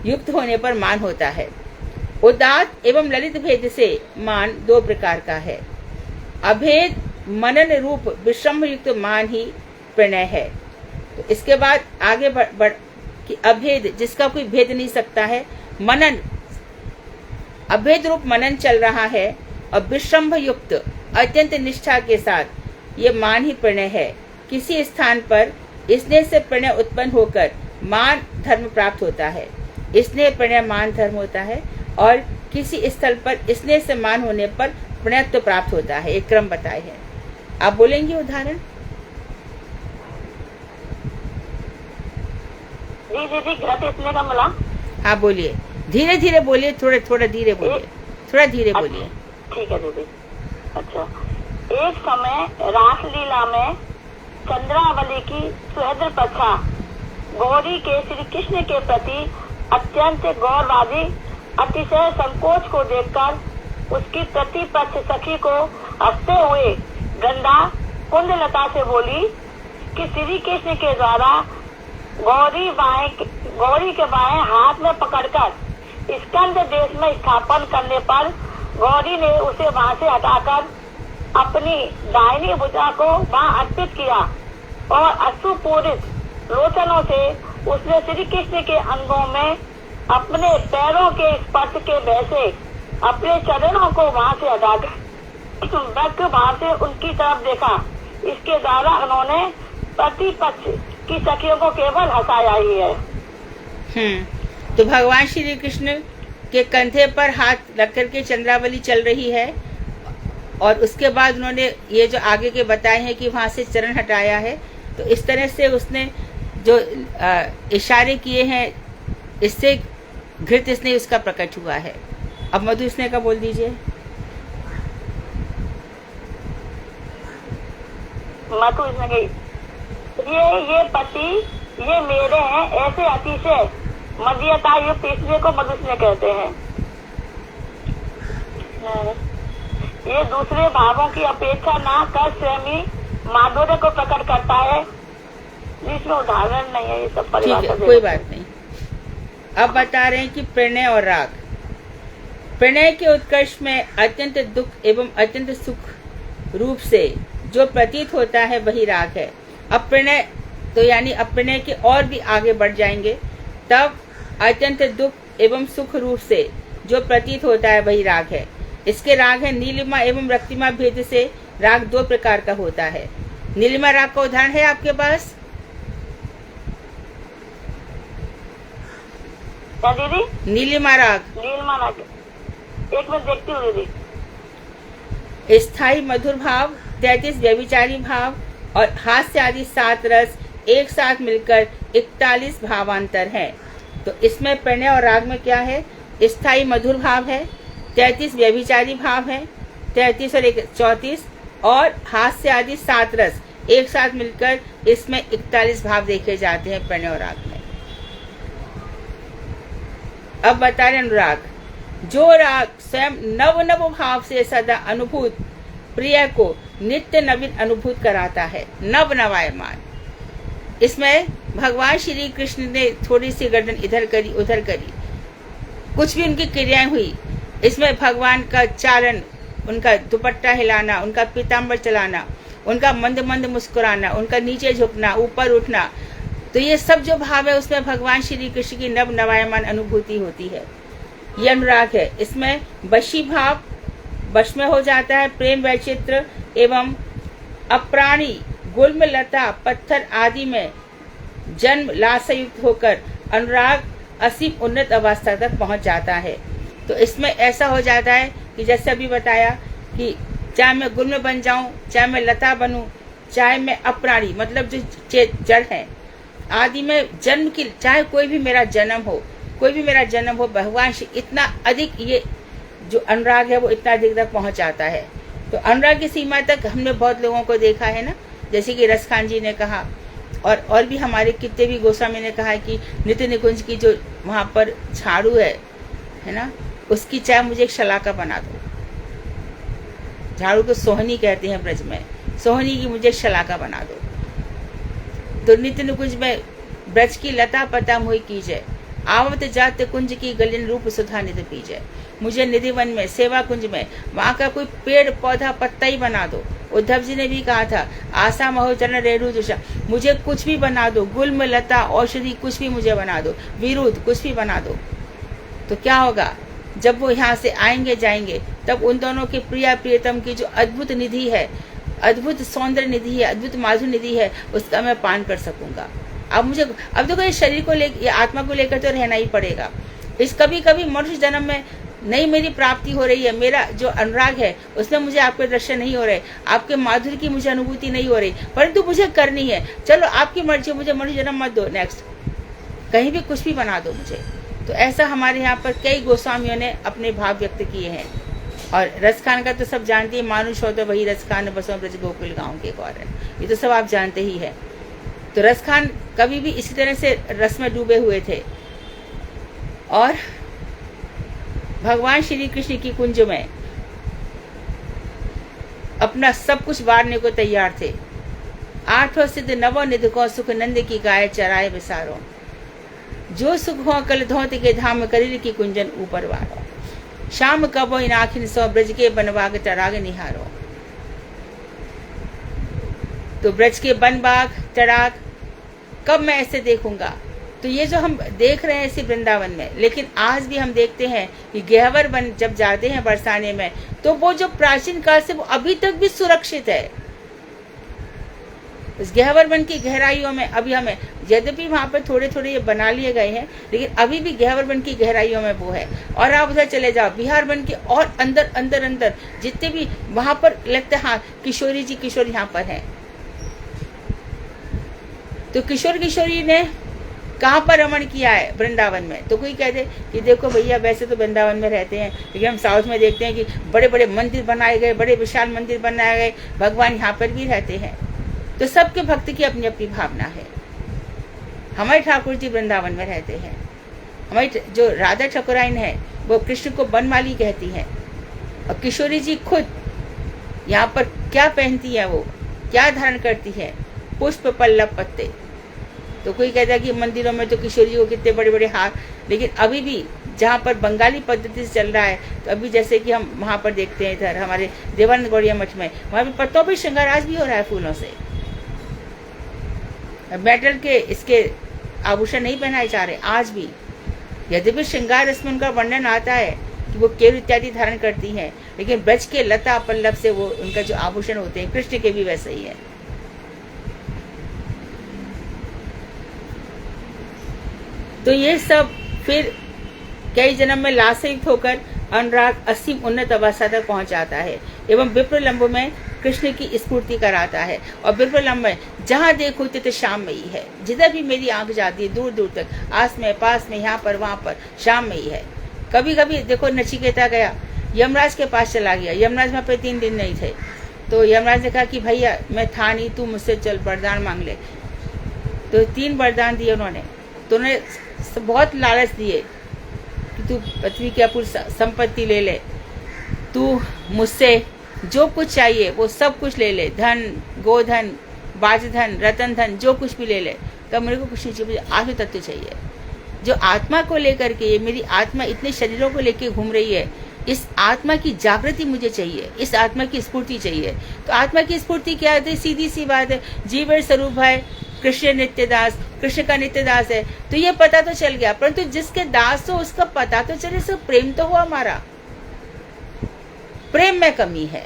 Speaker 2: युक्त होने पर मान होता है। उदात्त एवं ललित भेद से मान दो प्रकार का है। अभेद मनन रूप विश्रम युक्त मान ही प्रणय है। तो इसके बाद आगे बढ़ कि अभेद जिसका कोई भेद नहीं सकता है, मनन अभेद रूप मनन चल रहा है और विश्रम्भ युक्त अत्यंत निष्ठा के साथ ये मान ही प्रणय है। किसी स्थान पर स्नेह से प्रणय उत्पन्न होकर मान धर्म प्राप्त होता है। स्नेह प्रणय मान धर्म होता है और किसी स्थल पर स्नेह से मान होने पर प्रणयत्व प्राप्त होता है। एक क्रम बताए है। आप बोलेंगे उदाहरण?
Speaker 1: जी दीदी, घृत स्नेह का मिला।
Speaker 2: हाँ बोलिए, धीरे धीरे बोलिए, थोड़ा धीरे बोलिए, थोड़ा धीरे बोलिए।
Speaker 1: ठीक है दीदी। अच्छा, एक समय रासलीला में चंद्रावली की सुहृद प्रथा गौरी के श्री कृष्ण के प्रति अत्यंत गौरवादी अतिशय संकोच को देखकर उसकी प्रतिपक्ष सखी को हंसते हुए गंधा कुंदलता से बोली कि श्री कृष्ण के द्वारा गौरी के बाएं हाथ में पकड़कर स्कंद देश में स्थापन करने पर गौरी ने उसे वहां से हटाकर अपनी दाहिनी भुजा को वहां अर्पित किया और अश्रुपूरित लोचनों से उसने श्री कृष्ण के अंगों में अपने पैरों के स्पर्श के भय से अपने चरणों को वहां से हटाकर वक्र भाव से उनकी तरफ देखा। इसके द्वारा उन्होंने प्रतिपक्ष की सखियों को केवल हंसाया ही है।
Speaker 2: तो भगवान श्री कृष्ण के कंधे पर हाथ रख करके चंद्रावली चल रही है और उसके बाद उन्होंने ये जो आगे के बताए हैं कि वहां से चरण हटाया है। तो इस तरह से उसने जो इशारे किए हैं, इससे घृत स्नेह उसका प्रकट हुआ है। अब मधु स्नेह का बोल दीजिए।
Speaker 1: मधु स्नेह ये पति ये मेरे हैं, ऐसे अतिशय मध्यता युक्त स्नेह को मधु स्नेह कहते हैं। ये दूसरे भावों की अपेक्षा ना कर स्वयं माधुर्य को प्रकट करता है। इसमें उदाहरण नहीं है, ये सब परिभाषा।
Speaker 2: कोई बात नहीं। अब बता रहे हैं कि प्रणय और राग। प्रणय के उत्कर्ष में अत्यंत दुख एवं अत्यंत सुख रूप से जो प्रतीत होता है वही राग है। अब प्रणय तो यानी अप्रणय के और भी आगे बढ़ जाएंगे, तब अत्यंत दुख एवं सुख रूप से जो प्रतीत होता है वही राग है। इसके राग है नीलिमा एवं रक्तिमा भेद से राग दो प्रकार का होता है। नीलिमा राग का उदाहरण है आपके पास?
Speaker 1: क्या दीदी?
Speaker 2: नीलिमा राग।
Speaker 1: नीलिमा राग एक मिनट देखती हूँ दीदी।
Speaker 2: स्थायी मधुर भाव, 33 व्यभिचारी भाव और हास्य आदि 7 रस एक साथ मिलकर 41 भावांतर है। तो इसमें प्रणय और राग में क्या है? स्थायी मधुर भाव है, 33 व्यभिचारी भाव है, 33 और 34 और हास्य आदि 7 रस एक साथ मिलकर इसमें 41 भाव देखे जाते हैं प्रणय और राग में। अब बता रहे अनुराग। जो राग स्वयं नव नव भाव से सदा अनुभूत प्रिय को नित्य नवीन अनुभूत कराता है, नव नवायमान। इसमें भगवान श्री कृष्ण ने थोड़ी सी गर्दन इधर करी उधर करी, कुछ भी उनकी क्रियाएं हुई, इसमें भगवान का चालन, उनका दुपट्टा हिलाना, उनका पीताम्बर चलाना, उनका मंद मंद मुस्कुराना, उनका नीचे झुकना, ऊपर उठना, तो ये सब जो भाव है उसमें भगवान श्री कृष्ण की नव नवायमान अनुभूति होती है। ये अनुराग है। इसमें वशी भाव वश में हो जाता है, प्रेम वैचित्र एवं अप्राणी गुल्म लता पत्थर आदि में जन्म लासयुक्त होकर अनुराग असीम उन्नत अवस्था तक पहुंच जाता है। तो इसमें ऐसा हो जाता है कि जैसे अभी बताया कि चाहे मैं गुल्म बन जाऊं, चाहे मैं लता बनूं, चाहे मैं अप्राणी मतलब जो जड़ है आदि में जन्म की, चाहे कोई भी मेरा जन्म हो, भगवान इतना अधिक ये जो अनुराग है वो इतना अधिक तक पहुंच जाता है। तो अनुराग की सीमा तक हमने बहुत लोगों को देखा है ना, जैसे कि रसखान जी ने कहा और भी हमारे कितने भी गोस्वामी ने कहा कि नित्य निकुंज की जो वहां पर झाड़ू है ना, उसकी चाहे मुझे एक शलाका बना दो। झाड़ू को सोहनी कहते हैं ब्रज में, सोहनी की मुझे शलाका बना दो। तो नित्य निकुंज में ब्रज की लता पता मोहि कीजय, आवत जात कुंज की गलिन रूप सुधा निध पीजय। मुझे निधिवन में, सेवा कुंज में, वहाँ का कोई पेड़ पौधा पत्ता ही बना दो। उद्धव जी ने भी कहा था, आशा महोचरण रेणु दुषा, मुझे कुछ भी बना दो, गुल्म लता औषधि कुछ भी मुझे बना दो, विरुद्ध कुछ भी बना दो। तो क्या होगा, जब वो यहाँ से आएंगे जाएंगे, तब उन दोनों के प्रिया प्रियतम की जो अद्भुत निधि है, अद्भुत सौंदर्य निधि है, अद्भुत माधुर्य निधि है, उसका मैं पान कर सकूंगा। अब देखो, ये शरीर को लेकर, ये आत्मा को लेकर तो रहना ही पड़ेगा। इस कभी कभी मनुष्य जन्म में नहीं मेरी प्राप्ति हो रही है, मेरा जो अनुराग है उसमें मुझे आपके दर्शन नहीं हो रहे, आपके माधुर्य की मुझे अनुभूति नहीं हो रही, परंतु मुझे करनी है। चलो आपकी मर्जी, मुझे मनुष्य जन्म मत दो, नेक्स्ट कहीं भी कुछ भी बना दो मुझे। तो ऐसा हमारे यहाँ पर कई गोस्वामियों ने अपने भाव व्यक्त किए हैं। और रसखान का तो सब जानते हैं, मानुष हो तो वही रसखान बसों ब्रज गोकुल गाँव के गौरन, ये तो सब आप जानते ही है। तो रसखान कभी भी इसी तरह से रस में डूबे हुए थे और भगवान श्री कृष्ण की कुंज में अपना सब कुछ बांटने को तैयार थे। आठों सिद्ध नवो निधको सुख नंद की गाय चराए विसारो, जो सुख हो कल धोत के धाम करिल की कुंजन ऊपर वारो, शाम कबो इन आखिन सो ब्रज के बनबाग टराग निहारो। तो ब्रज के बनबाग टराग कब मैं ऐसे देखूंगा। तो ये जो हम देख रहे हैं इसी वृंदावन में, लेकिन आज भी हम देखते हैं कि गहवर वन जब जाते हैं बरसाने में, तो वो जो प्राचीन काल से वो अभी तक भी सुरक्षित है। इस गहवर वन की गहराइयों में अभी हमें, यद्यपि वहां पर थोड़े थोड़े ये बना लिए गए हैं, लेकिन अभी भी गहवर वन की गहराइयों में वो है। और आप उधर चले जाओ बिहार वन के और अंदर अंदर अंदर जितने भी वहां पर लगता है, हाँ किशोरी जी किशोर यहाँ पर है। तो किशोर किशोरी ने कहाँ पर रमण किया है, वृंदावन में। तो कोई कहते कि देखो भैया वैसे तो वृंदावन में रहते हैं, लेकिन हम साउथ में देखते हैं कि बड़े बड़े मंदिर बनाए गए, बड़े विशाल मंदिर बनाए गए, भगवान यहाँ पर भी रहते हैं। तो सबके भक्त की अपनी अपनी भावना है। हमारे ठाकुर जी वृंदावन में रहते हैं। हमारी जो राधा ठाकुराइन है वो कृष्ण को बनमाली कहती है, और किशोरी जी खुद यहाँ पर क्या पहनती है, वो क्या धारण करती है, पुष्प पल्लव पत्ते। तो कोई कहता है कि मंदिरों में तो किशोरी को कितने बड़े बड़े हार, लेकिन अभी भी जहाँ पर बंगाली पद्धति से चल रहा है, तो अभी जैसे कि हम वहाँ पर देखते हैं इधर हमारे देवानंद गौड़िया मठ में, वहाँ पर पत्तों पर श्रृंगार आज भी हो रहा है फूलों से। मेटल के इसके आभूषण नहीं पहनाए जा रहे आज भी, यद्यपि श्रृंगार रस्म उनका वर्णन आता है कि वो केवल इत्यादि धारण करती हैं, लेकिन ब्रज के लता पल्लव से वो उनका जो आभूषण होते हैं, कृष्ण के भी वैसे ही है। तो ये सब फिर कई जन्म में लासयुक्त होकर अनुराग असीम उन्नत अवस्था तक पहुंच जाता है, एवं विप्रलंब में कृष्ण की स्फूर्ति कराता है। और विप्रलंब में जहाँ देखो तित श्याममयी है, जिधर भी मेरी आंख जाती है दूर दूर तक, आस में पास में, यहाँ पर वहाँ पर श्याममयी है। कभी कभी देखो नचिकेता गया, यमराज के पास चला गया, यमराज वहाँ पे 3 दिन नहीं थे, तो यमराज ने कहा कि भैया मैं था नहीं, तू मुझसे चल वरदान मांग ले। तो 3 वरदान दिए उन्होंने। तो उन्होंने बहुत लालच दिए कि तू पृथ्वी की अपूर्व संपत्ति ले ले, तू मुझसे जो कुछ चाहिए वो सब कुछ ले ले, धन गोधन बाजधन रतन धन जो कुछ भी ले ले। तब मेरे को कुछ नहीं चाहिए, मुझे आत्म तत्व चाहिए। जो आत्मा को लेकर के, मेरी आत्मा इतने शरीरों को लेकर घूम रही है, इस आत्मा की जागृति मुझे चाहिए, इस आत्मा की स्फूर्ति चाहिए। तो आत्मा की स्फूर्ति क्या है? सीधी सी बात है, जीव स्वरूप है, कृष्ण नित्य दास, कृष्ण का नित्य दास है। तो ये पता तो चल गया, परंतु जिसके दास हो उसका पता तो चले, सब प्रेम तो हुआ हमारा, प्रेम में कमी है।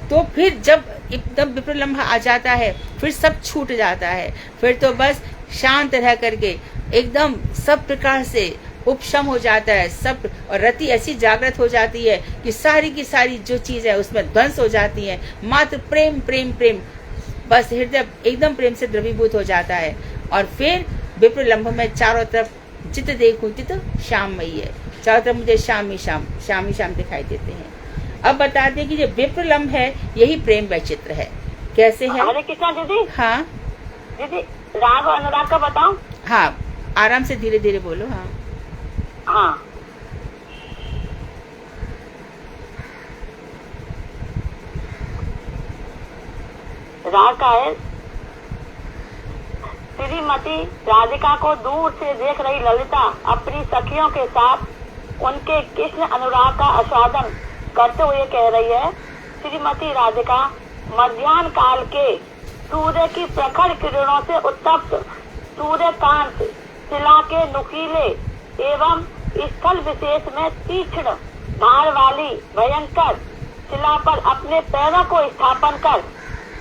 Speaker 2: तो फिर जब एकदम विप्रलंब आ जाता है, फिर सब छूट जाता है, फिर तो बस शांत रह करके एकदम सब प्रकार से उपशम हो जाता है सब, और रति ऐसी जागृत हो जाती है कि सारी की सारी जो चीज है उसमें ध्वंस हो जाती है। मात्र प्रेम प्रेम प्रेम, बस हृदय एकदम प्रेम से द्रवीभूत हो जाता है। और फिर विप्रलंब में चारों तरफ जित देखूं तित श्याममयी है, चारों तरफ मुझे श्याम ही श्याम दिखाई देते हैं। अब बताते हैं कि जो विप्रलंब है यही प्रेम वैचित्र है। कैसे है?
Speaker 1: हरे कृष्णा दीदी।
Speaker 2: हाँ
Speaker 1: दीदी, राग और अनुराग का बताओ।
Speaker 2: हाँ, आराम से धीरे धीरे बोलो। हाँ
Speaker 1: हाँ, राग का है श्रीमती राधिका को दूर से देख रही ललिता अपनी सखियों के साथ उनके कृष्ण अनुराग का आस्वादन करते हुए कह रही है, श्रीमती राधिका, मध्याह्न काल के सूर्य की प्रखर किरणों से उत्तप्त सूर्यकांत शिला के नुकीले एवं स्थल विशेष में तीक्ष्ण धार वाली भयंकर शिला पर अपने पैरों को स्थापन कर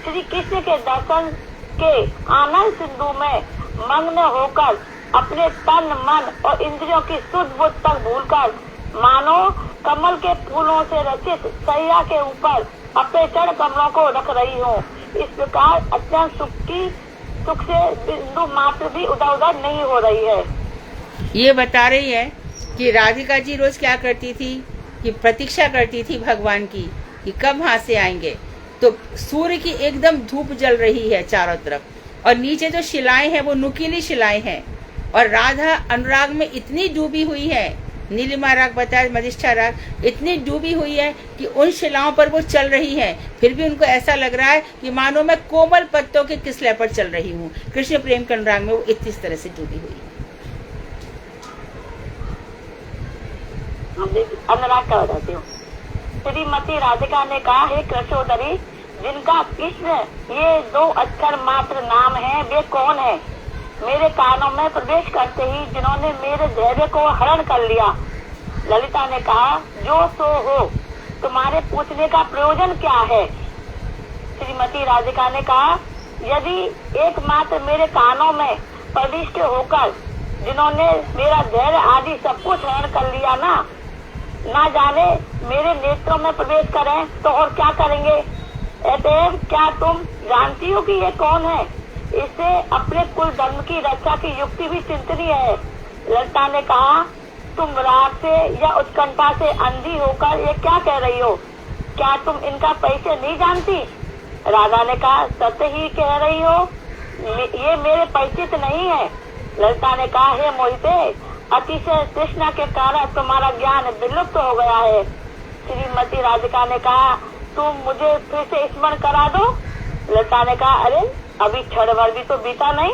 Speaker 1: श्री कृष्ण के दर्शन के आनंद सिंधु में मग्न होकर अपने तन मन और इंद्रियों की शुद्ध बुद्ध तक भूलकर मानो कमल के फूलों से रचित सैया के ऊपर अपने चरण कमलों को रख रही हूँ। इस प्रकार अत्यंत सुख से बिंदु मात्र भी उधर उधर नहीं हो रही है।
Speaker 2: ये बता रही है कि राधिका जी रोज क्या करती थी कि प्रतीक्षा करती थी भगवान की कि कब वहां से आएंगे। तो सूर्य की एकदम धूप जल रही है चारों तरफ और नीचे जो शिलाएं हैं वो नुकीली शिलाएं हैं और राधा अनुराग में इतनी डूबी हुई है, नीलिमा राग बताया मदिष्ठा राग इतनी डूबी हुई है कि उन शिलाओं पर वो चल रही है, फिर भी उनको ऐसा लग रहा है कि मानो मैं कोमल पत्तों के किसले पर चल रही हूँ। कृष्ण प्रेम के अनुराग में वो इतनी तरह से डूबी हुई है।
Speaker 1: अनुराग का बताती हूँ। श्रीमती राधिका ने कहा, हे कृष्णोदरी, जिनका कृष्ण ये 2 अक्षर मात्र नाम है, वे कौन है? मेरे कानों में प्रवेश करते ही जिन्होंने मेरे धैर्य को हरण कर लिया। ललिता ने कहा, जो सो हो, तुम्हारे पूछने का प्रयोजन क्या है? श्रीमती राधिका ने कहा, यदि एकमात्र मेरे कानों में प्रविष्ट होकर जिन्होंने मेरा धैर्य आदि सब कुछ हरण कर लिया ना जाने मेरे नेत्रों में प्रवेश करें तो और क्या करेंगे? अतएव क्या तुम जानती हो कि ये कौन है? इससे अपने कुल धर्म की रक्षा की युक्ति भी चिंतनीय है। ललिता ने कहा, तुम राग से या उत्कंठा से अंधी होकर ये क्या कह रही हो? क्या तुम इनका परिचय नहीं जानती? राधा ने कहा, सत्य ही कह रही हो, ये मेरे परिचित नहीं है। ललिता ने कहा, हे मोहिते, अतिशय तृष्णा के कारण तुम्हारा ज्ञान विलुप्त हो गया है। श्रीमती राधिका ने कहा, तुम मुझे फिर से स्मरण करा दो। ललिता ने कहा, अरे अभी क्षण भर भी तो बीता नहीं,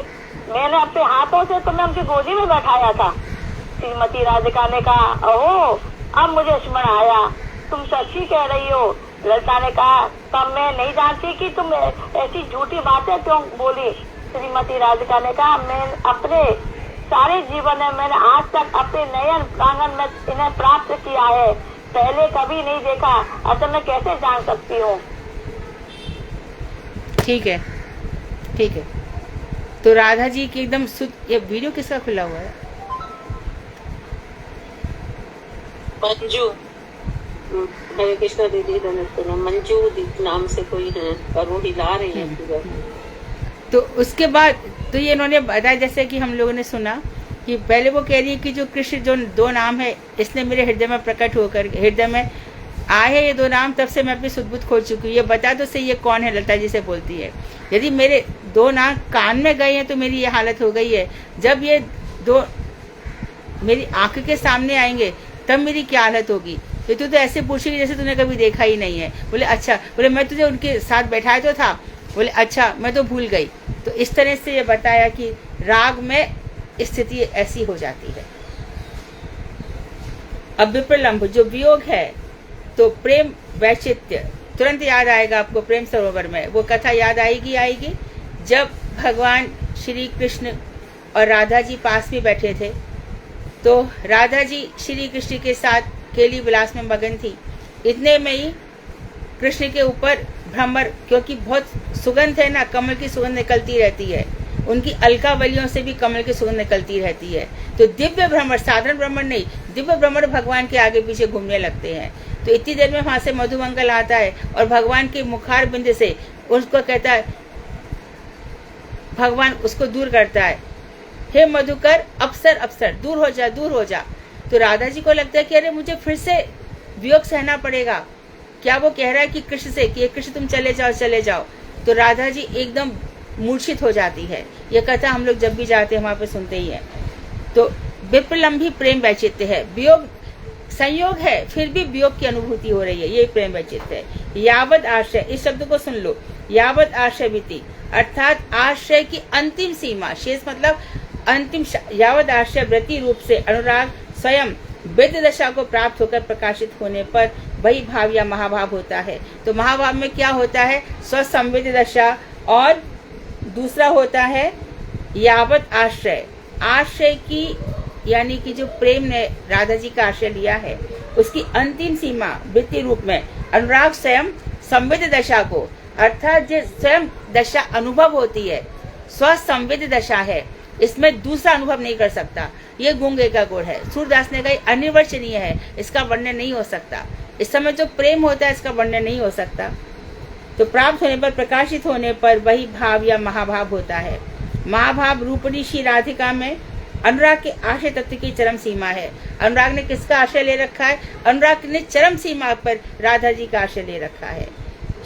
Speaker 1: मैंने अपने हाथों से तुम्हें उनकी गोदी में बैठाया था। श्रीमती राधिका ने कहा, ओहो, अब मुझे स्मरण आया, तुम सच्ची कह रही हो। ललिता ने कहा, तब मैं नहीं जानती कि तुम ऐसी झूठी बातें क्यों बोली। श्रीमती राधिका ने कहा, मैं अपने सारे जीवन में मैंने आज तक अपने नयन प्रांगण में इन्हें प्राप्त किया है, पहले कभी नहीं देखा, अतः मैं कैसे जान सकती हूँ।
Speaker 2: ठीक है, ठीक है। तो राधा जी की एकदम ये वीडियो किसका खुला हुआ है?
Speaker 3: मंजू, हरे कृष्णा दीदी, मंजू नाम से कोई है और वो हिला रही है पूरा।
Speaker 2: तो उसके बाद तो ये इन्होंने बताया, जैसे कि हम लोगों ने सुना कि पहले वो कह रही है कि जो कृष्ण जो 2 नाम है, इसने मेरे हृदय में प्रकट होकर हृदय में आए हैं ये 2 नाम, तब से मैं अपनी सुध-बुध खो चुकी हूँ। ये बता दो से ये कौन है? ललिता जी से बोलती है, यदि मेरे 2 नाम कान में गए हैं तो मेरी ये हालत हो गई है, जब ये 2 मेरी आंख के सामने आएंगे तब मेरी क्या हालत होगी? ये तू तो ऐसे पूछेगी जैसे तूने कभी देखा ही नहीं है। बोले अच्छा, बोले मैं तुझे उनके साथ बैठाया तो था। बोले अच्छा, मैं तो भूल गई। तो इस तरह से ये बताया कि राग में स्थिति ऐसी हो जाती है। अब विप्रलंभ जो वियोग है, तो प्रेम वैचित्य तुरंत याद आएगा आपको। प्रेम सरोवर में वो कथा याद आएगी जब भगवान श्री कृष्ण और राधा जी पास में बैठे थे, तो राधा जी श्री कृष्ण के साथ केली विलास में मगन थी। इतने में ही कृष्ण के ऊपर भ्रमर, क्योंकि बहुत सुगंध है ना, कमल की सुगंध निकलती रहती है, उनकी अलकावलियों से भी कमल की सुगंध निकलती रहती है। तो दिव्य भ्रमर, साधारण भ्रमर नहीं, दिव्य भ्रमर भगवान के आगे पीछे घूमने लगते हैं। तो इतनी देर में वहां से मधुमंगल आता है और भगवान के मुखार बिंद से उसको कहता है, भगवान उसको दूर करता है, हे मधुकर, अप्सर अप्सर, दूर हो जा, दूर हो जा। तो राधा जी को लगता है कि अरे मुझे फिर से वियोग सहना पड़ेगा। क्या वो कह रहा है कि कृष्ण से कि कृष्ण तुम चले जाओ, चले जाओ। तो राधा जी एकदम मूर्छित हो जाती है। ये कथा हम लोग जब भी जाते हैं वहां पे सुनते ही है। तो विप्रलंभी प्रेम वैचित्य है, वियोग संयोग है फिर भी वियोग की अनुभूति हो रही है, ये प्रेम वैचित्य है। यावद आश्रय, इस शब्द को सुन लो, यावद आश्रय बीती, अर्थात आश्रय की अंतिम सीमा, शेष मतलब अंतिम, यावत आश्रय वृत्ति रूप से अनुराग स्वयं वेद दशा को प्राप्त होकर प्रकाशित होने पर वही भाव या महाभाव होता है। तो महाभाव में क्या होता है? स्वसंवेद दशा, और दूसरा होता है यावत आश्रय, आश्रय की यानी कि जो प्रेम ने राधा जी का आश्रय लिया है उसकी अंतिम सीमा वृत्ति रूप में अनुराग स्वयं संवेद दशा को, अर्थात जो स्वयं दशा अनुभव होती है, स्वसंवेद दशा है, इसमें दूसरा अनुभव नहीं कर सकता। ये गूंगे का गुण है। सूरदास ने कहा अनिर्वचनीय है, इसका वर्णन नहीं हो सकता। इस समय जो प्रेम होता है इसका वर्णन नहीं हो सकता। तो प्राप्त होने पर, प्रकाशित होने पर वही भाव या महाभाव होता है। महाभाव रूपणी श्री राधिका में अनुराग के आश्रय तत्व की चरम सीमा है। अनुराग ने किसका आश्रय ले रखा है? अनुराग ने चरम सीमा पर राधा जी का आश्रय ले रखा है।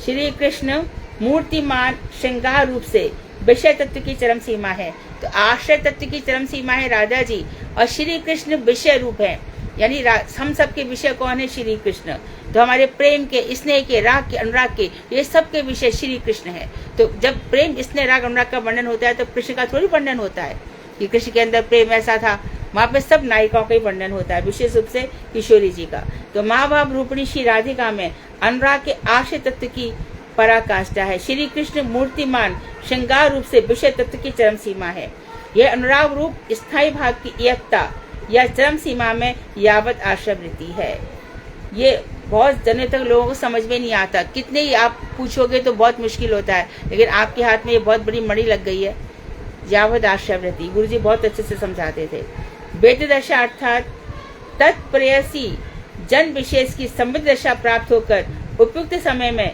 Speaker 2: श्री कृष्ण मूर्तिमान श्रृंगार रूप से विषय तत्व की चरम सीमा है। तो आश्रय तत्व की चरम सीमा है राधा जी, और श्री कृष्ण विषय रूप है, यानी हम सबके विषय कौन है? श्री कृष्ण। तो हमारे प्रेम के, स्नेह के, राग के, अनुराग के, ये सब के विषय श्री कृष्ण है। तो जब प्रेम, स्नेह, राग, अनुराग का वर्णन होता है तो कृष्ण का थोड़ी वर्णन होता है कि कृष्ण के अंदर प्रेम ऐसा था। वहाँ पे सब नायिकाओं का ही वर्णन होता है, विशेष रूप से किशोरी जी का। तो महाभाव रूपणी श्री राधिका में अनुराग के आश्रय तत्व की पराकाष्ठा है। श्री कृष्ण मूर्तिमान श्रृंगार रूप से विषय तत्व की चरम सीमा है। यह अनुराग रूप स्थायी भाव की एकता या चरम सीमा में यावत आश्रय वृत्ति है। ये बहुत जने तक लोगों को समझ में नहीं आता। कितने ही आप पूछोगे तो बहुत मुश्किल होता है, लेकिन आपके हाथ में ये बहुत बड़ी मणि लग गई है, यावत आश्रय वृत्ति। गुरु जी बहुत अच्छे से समझाते थे। वेद दशा अर्थात तत्प्रेयसी जन विशेष की संवित दशा प्राप्त होकर उपयुक्त समय में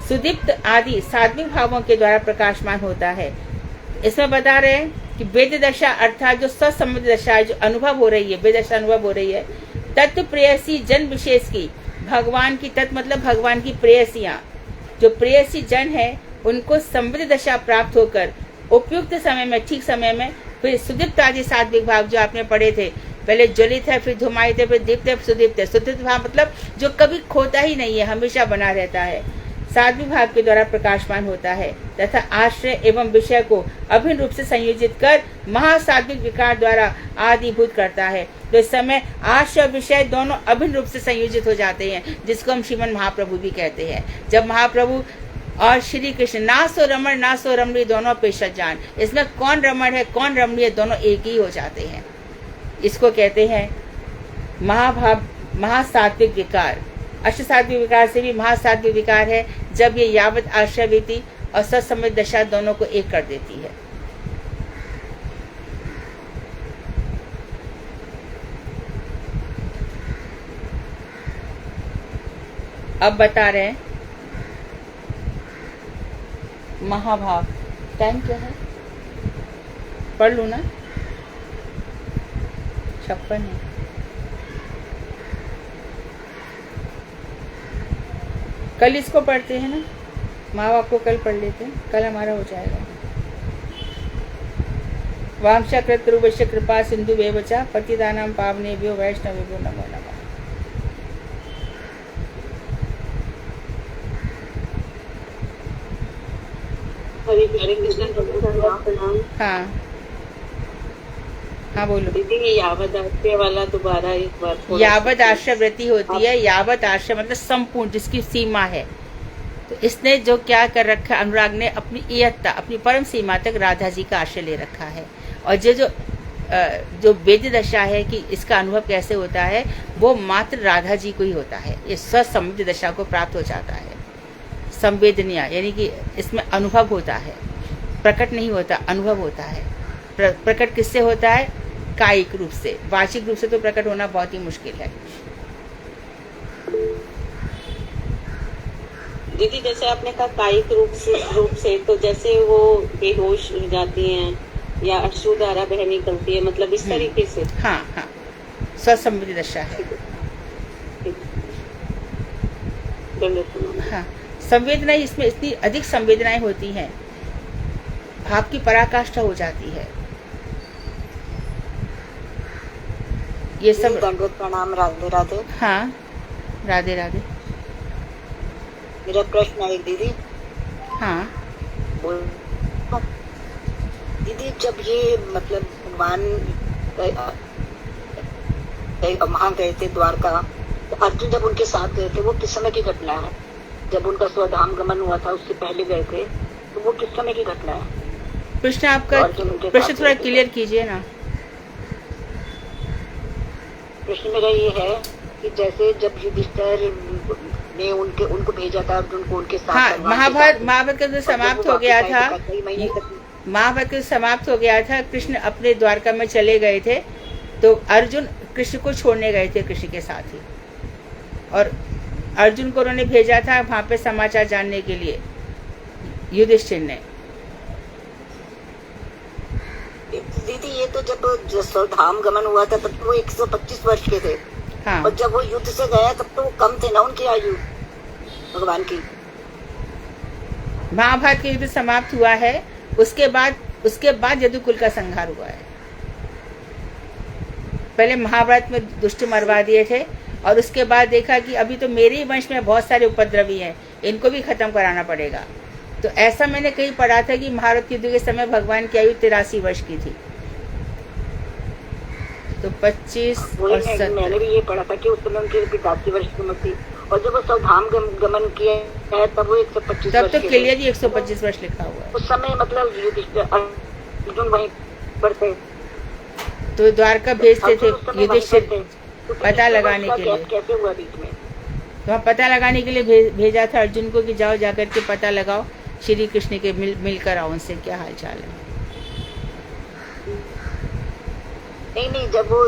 Speaker 2: सुदीप्त आदि सात्विक भावों के द्वारा प्रकाशमान होता है। इसमें बता रहे हैं कि वेद दशा अर्थात जो सत्संबंध दशा है, जो अनुभव हो रही है, वेद दशा अनुभव हो रही है, तत्व प्रेयसी जन विशेष की, भगवान की, तत्व मतलब भगवान की प्रेयसियां, जो प्रेयसी जन है उनको संवित दशा प्राप्त होकर उपयुक्त समय में, ठीक समय में, फिर सुदीप्त आदि सात्विक भाव जो आपने पढ़े थे, पहले ज्वलित है, फिर धुमायित है, फिर दीप्त है, सुदीप्त है। सुदीप्त भाव मतलब जो कभी खोता ही नहीं है, हमेशा बना रहता है, सात्विक भाव के द्वारा प्रकाशमान होता है तथा आश्रय एवं विषय को अभिन्न रूप से संयोजित कर महासात्विक विकार द्वारा आदिभूत करता है। तो इस समय आश्रय और विषय दोनों अभिन्न रूप से संयोजित हो जाते हैं, जिसको हम श्रीमन महाप्रभु भी कहते हैं। जब महाप्रभु और श्री कृष्ण ना सो रमण ना सो रमणी दोनों पेशा जान, इसमें कौन रमण है कौन रमणी है, दोनों एक ही हो जाते हैं। इसको कहते हैं महाभाव, महासात्विक विकार। अष्ट सात्विक विकार से भी महासात्विक विकार है, जब ये यावत आश्रय वृत्ति और सत्संवित दशा दोनों को एक कर देती है। अब बता रहे हैं महाभाव। टाइम क्या है? पढ़ लू ना? 56 है। कल इसको पढ़ते हैं ना, माँ बाप को कल पढ़ लेते हैं, कल हमारा हो जाएगा। वांशा कृतरुवश्य कृपा सिंधु वेवचा पतितानां पावनेभ्यो वैष्णवेभ्यो नमो नमः।
Speaker 3: हरे कृष्ण।
Speaker 2: हाँ हाँ बोलो
Speaker 3: दीदी, ये यावत आश्रय वाला दोबारा एक बार थोड़ा
Speaker 2: यावत आश्रय वृत्ति होती है। यावत आश्रय मतलब संपूर्ण, जिसकी सीमा है। तो इसने जो क्या कर रखा, अनुराग ने अपनी एकता, अपनी परम सीमा तक राधा जी का आश्रय ले रखा है। और जो वेद दशा है कि इसका अनुभव कैसे होता है, वो मात्र राधा जी को ही होता है। ये ससंवित दशा को प्राप्त हो जाता है। संवेदनीय यानी कि इसमें अनुभव होता है, प्रकट नहीं होता, अनुभव होता है। प्रकट किससे होता है? कायिक रूप से। वाचिक रूप से तो प्रकट होना बहुत ही मुश्किल है।
Speaker 3: दीदी, जैसे आपने कहा कायिक रूप से तो जैसे वो बेहोश हो जाती हैं या अश्रुधारा बह निकलती है, मतलब इस तरीके से।
Speaker 2: हाँ हाँ, स्वसंवेदी दशा है। हाँ, संवेदना, इसमें इतनी अधिक संवेदनाएं होती हैं, भाव की पराकाष्ठा हो जाती है। ये सब
Speaker 1: दंडवत प्रणाम। राधे राधे।
Speaker 2: हाँ, राधे राधे।
Speaker 1: मेरा प्रश्न है दीदी।
Speaker 2: हाँ
Speaker 4: दीदी जब ये मतलब भगवान वहां गए थे द्वारका, तो अर्जुन जब उनके साथ गए थे वो किस समय की घटना है? जब उनका स्वधाम गमन हुआ था उससे पहले गए थे, तो वो किस समय की घटना है?
Speaker 2: प्रश्न आपका प्रश्न थोड़ा क्लियर कीजिए ना।
Speaker 4: प्रश्न मेरा ये है कि जैसे जब युधिष्ठिर ने उनको भेजा था अर्जुन को उनके साथ,
Speaker 2: हाँ, महाभारत का जो समाप्त हो गया था, महाभारत का समाप्त हो गया था, कृष्ण अपने द्वारका में चले गए थे, तो अर्जुन कृष्ण को छोड़ने गए थे कृष्ण के साथ ही, और अर्जुन को उन्होंने भेजा था वहां पे समाचार जानने के लिए युधिष्ठिर ने।
Speaker 4: दीदी ये तो जब धाम गमन हुआ था तब तो वो 125 वर्ष के थे।
Speaker 2: हाँ,
Speaker 4: और जब वो युद्ध से गया तब तो वो कम थे ना उनकी आयु भगवान की।
Speaker 2: महाभारत का युद्ध समाप्त हुआ है, उसके बाद यदुकुल का संहार हुआ है। पहले महाभारत में दुष्ट मरवा दिए थे, और उसके बाद देखा कि अभी तो मेरे ही वंश में बहुत सारे उपद्रवी हैं, इनको भी खत्म कराना पड़ेगा। तो ऐसा मैंने कहीं पढ़ा था कि महाभारत युद्ध के समय भगवान की आयु 83 वर्ष की थी। तो 25 और 70,
Speaker 4: मैंने भी ये पढ़ा था कि उस समय उनकी 85 वर्ष की उम्र थी, और जब वो स्वधाम गमन किया है तब वो 125
Speaker 2: तब तो क्लियर ही 125 वर्ष लिखा हुआ है।
Speaker 4: उस समय मतलब अर्जुन वहीं पर थे,
Speaker 2: तो द्वारका भेजते थे युधिष्ठिर पता लगाने के लिए।
Speaker 4: कैसे हुआ बीच में?
Speaker 2: तो पता लगाने के लिए भेजा था अर्जुन को कि जाओ जाकर के पता लगाओ, श्री कृष्ण के मिलकर आओ, उनसे क्या हाल चाल है।
Speaker 4: नहीं, जब वो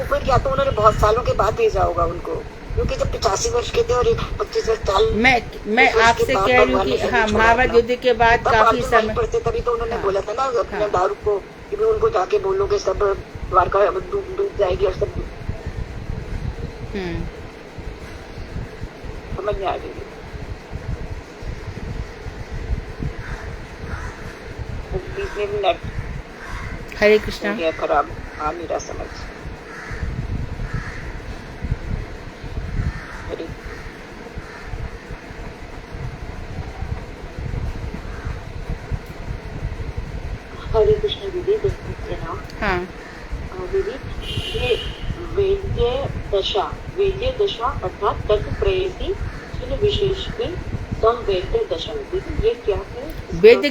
Speaker 4: फिर या तो उन्होंने बहुत सालों के बाद भेजा होगा उनको, क्योंकि जब 85 वर्ष के थे और 25 वर्ष
Speaker 2: मैं आपसे कह रही हूँ कि हाँ, महाभारत युद्ध के बाद काफी समय
Speaker 4: पड़ते, तभी तो उन्होंने बोला था ना अपने दारू को कि भी उनको जाके बोलोगे सब द्वारका डूब जाएगी और सब। समझ में आ गई।
Speaker 2: हरे कृष्णा।
Speaker 4: खराब, हाँ मेरा समझ। हरे कृष्ण दीदी, देखते ना।
Speaker 2: हाँ
Speaker 4: दीदी, ये वेद्य दशा अर्थात तत्व प्रेयसी विशेष की संवेद्य दशा, ये क्या है?
Speaker 2: वेद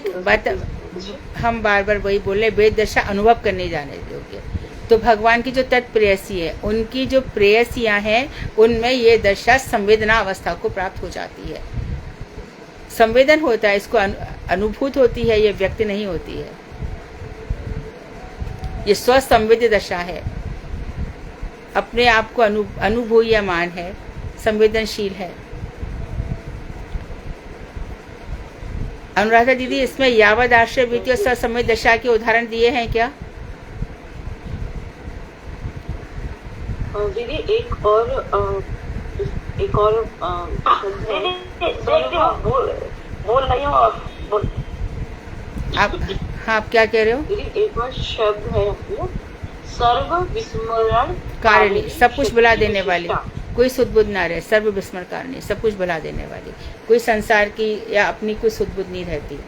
Speaker 2: हम बार बार वही बोल रहे, वेद दशा अनुभव करने जाने योग्य। तो भगवान की जो तत्प्रेयसी है, उनकी जो प्रेयसियां हैं, उनमें ये दशा संवेदना अवस्था को प्राप्त हो जाती है। संवेदन होता है, इसको अनुभूत होती है, ये व्यक्त नहीं होती है। ये स्वसंवेद्य दशा है, अपने आप को अनुभूयमान है, संवेदनशील है। अनुराधा दीदी, इसमें यावद आश्रय वृत्ति और स्वसंवेद दशा के उदाहरण दिए हैं क्या?
Speaker 3: दीदी एक और
Speaker 1: बोल रही हूँ।
Speaker 2: आप क्या कह रहे हो?
Speaker 3: दीदी एक और शब्द है सर्व विस्मरण
Speaker 2: कारिणी, सब कुछ भुला देने वाली, कोई सुध-बुध ना रहे। सर्व विस्मरण कारिणी, सब कुछ भुला देने वाली, कोई संसार की या अपनी कोई सुध-बुध नहीं रहती,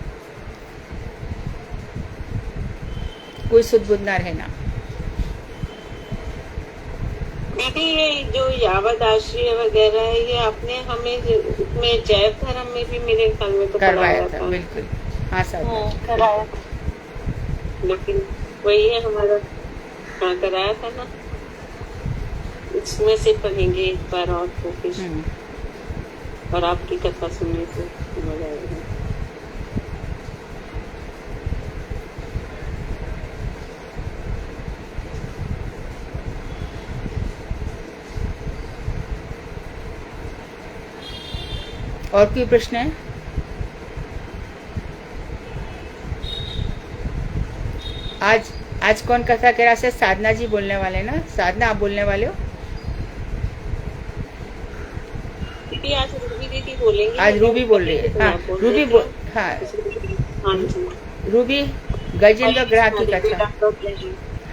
Speaker 2: कोई सुध-बुध ना रहना।
Speaker 3: दीदी ये जो यावद आश्रय वगैरह है, ये आपने हमें उसमें जैव धर्म में भी मेरे ख्याल में तो
Speaker 2: करवाया था। बिल्कुल, हाँ सर,
Speaker 3: कराया था, लेकिन वही है हमारा, हाँ कराया था ना। इसमें से पढ़ेंगे एक बार और कोशिश, और आपकी कथा सुनने से मजा आएगा।
Speaker 2: और कोई प्रश्न है? आज कौन कथा कह रहा है? साधना जी बोलने वाले ना? साधना, आप बोलने वाले हो?
Speaker 3: दीदी आज रूबी दीदी बोलेंगी।
Speaker 2: आज रूबी बोल रही है। हाँ, रूबी रूबी गजेंद्र ग्राहक की कथा।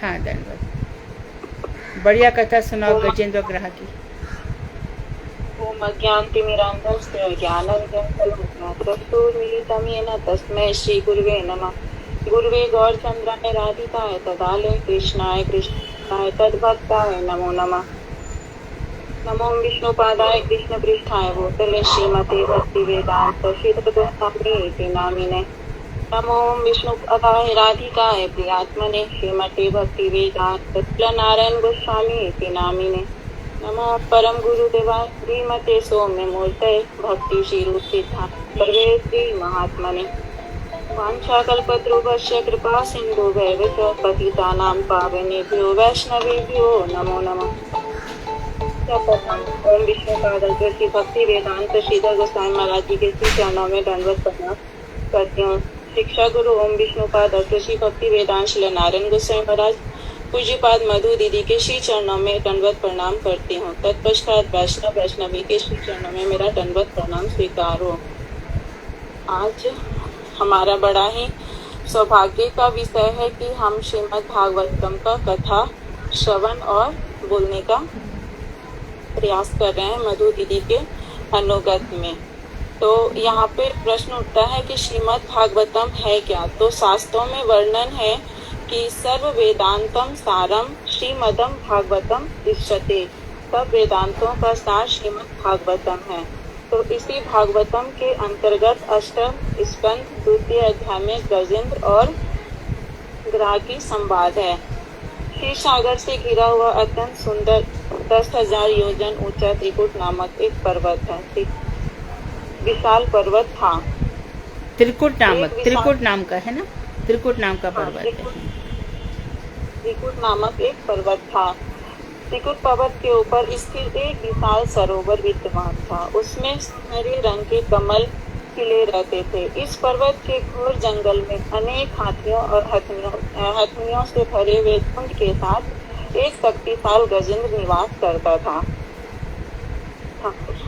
Speaker 2: हाँ, धन्यवाद। बढ़िया कथा सुनाओ गजेंद्र ग्राहक की।
Speaker 3: ओम अज्ञानतिमिरान्धस्य ज्ञानाञ्जनशलाकया येन तस्मै श्री गुरुवे नमः। गुरुवे गौरचंद्राय राधिकाय तदालय कृष्णाय कृष्णाय तद्भक्ताय नमो नमः। नमो विष्णुपादाय कृष्णपृष्ठाय भूतले श्रीमते भक्तिवेदांत श्रीधरगोस्वामी नामिने। नमो विष्णुपादाय राधिकाय प्रियात्मने श्रीमते भक्तिवेदांत नारायण गोस्वामी नामिने। नमो परम गुरुदेवाय श्रीमते सौम्य मूर्तये भक्ति श्री श्री महात्मने। वाञ्छाकल्पतरुभ्यश्च कृपा सिन्धुभ्येव च पतितानां पावनेभ्यो वैष्णवेभ्यो नमो नमः। ओम विष्णुपाद श्री भक्ति वेदांत श्रीधर गोस्वामी महाराज जी के श्री चरणों में दंडवत प्रणाम करती हूँ। शिक्षा गुरु ओम विष्णुपाद श्री भक्ति वेदांत श्री नारायण गोस्वामी महाराज पूज्यपाद मधु दीदी के श्री चरणों में दंडवत प्रणाम करती हूँ। तत्पश्चात वैष्णवी के श्री चरणों में मेरा दंडवत प्रणाम स्वीकार हो। आज हमारा बड़ा ही सौभाग्य का विषय है कि हम श्रीमद् भागवतम का कथा श्रवण और बोलने का प्रयास कर रहे हैं मधु दीदी के अनुगत में। तो यहाँ पे प्रश्न उठता है कि श्रीमद् भागवतम है क्या। तो शास्त्रों में वर्णन है कि सर्व वेदांतम सारम श्रीमदम भागवतम दृश्यते। सब वेदांतों का सार श्रीमद् भागवतम है। तो इसी भागवतम के अंतर्गत अष्टम स्कंद द्वितीय अध्याय में गजेंद्र और ग्राह की संवाद है। क्षीर सागर से घिरा हुआ अत्यंत सुंदर 10,000 योजन ऊंचा त्रिकुट नामक एक पर्वत है। विशाल पर्वत था।
Speaker 2: त्रिकुट नाम का है ना, त्रिकुट नाम का पर्वत है।
Speaker 3: त्रिकुट नामक एक पर्वत था। त्रिकुट पर्वत के ऊपर स्थित एक विशाल सरोवर विद्यमान था। उसमें हरे रंग के कमल खिले रहते थे। इस पर्वत के घोर जंगल में अनेक हाथियों और हथनियों से भरे हुए झुंड के साथ एक शक्तिशाल गजेंद्र निवास करता था।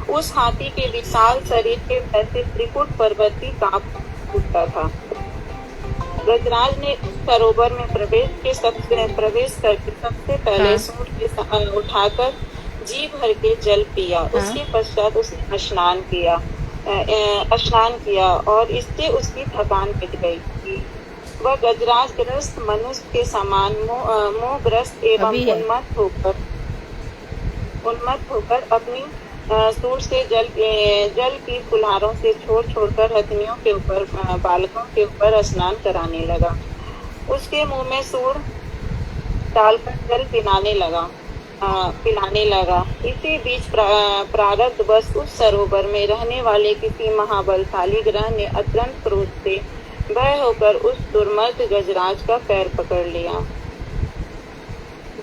Speaker 3: उस हाथी के विशाल शरीर के वैसे त्रिकुट पर्वत भी कांप उठता था। गजराज ने सरोवर में प्रवेश करके सबसे पहले सूंड उठाकर जी भर के जल पिया। उसके पश्चात उसने स्नान किया और इससे उसकी थकान मिट गई। वह गजराज ग्रस्त मनुष्य के समान मोहग्रस्त एवं उन्मत्त होकर अपनी सूंड से जल की फुलहारों से छोड़कर हथनियों के ऊपर बालकों के ऊपर स्नान कराने लगा। उसके मुंह में सूंड डालकर जल पिलाने लगा। इसी बीच प्रारब्ध बस उस सरोवर में रहने वाले किसी महाबलशाली ग्रह ने अत्यंत क्रोध से भय होकर उस दुर्मर्द गजराज का पैर पकड़ लिया।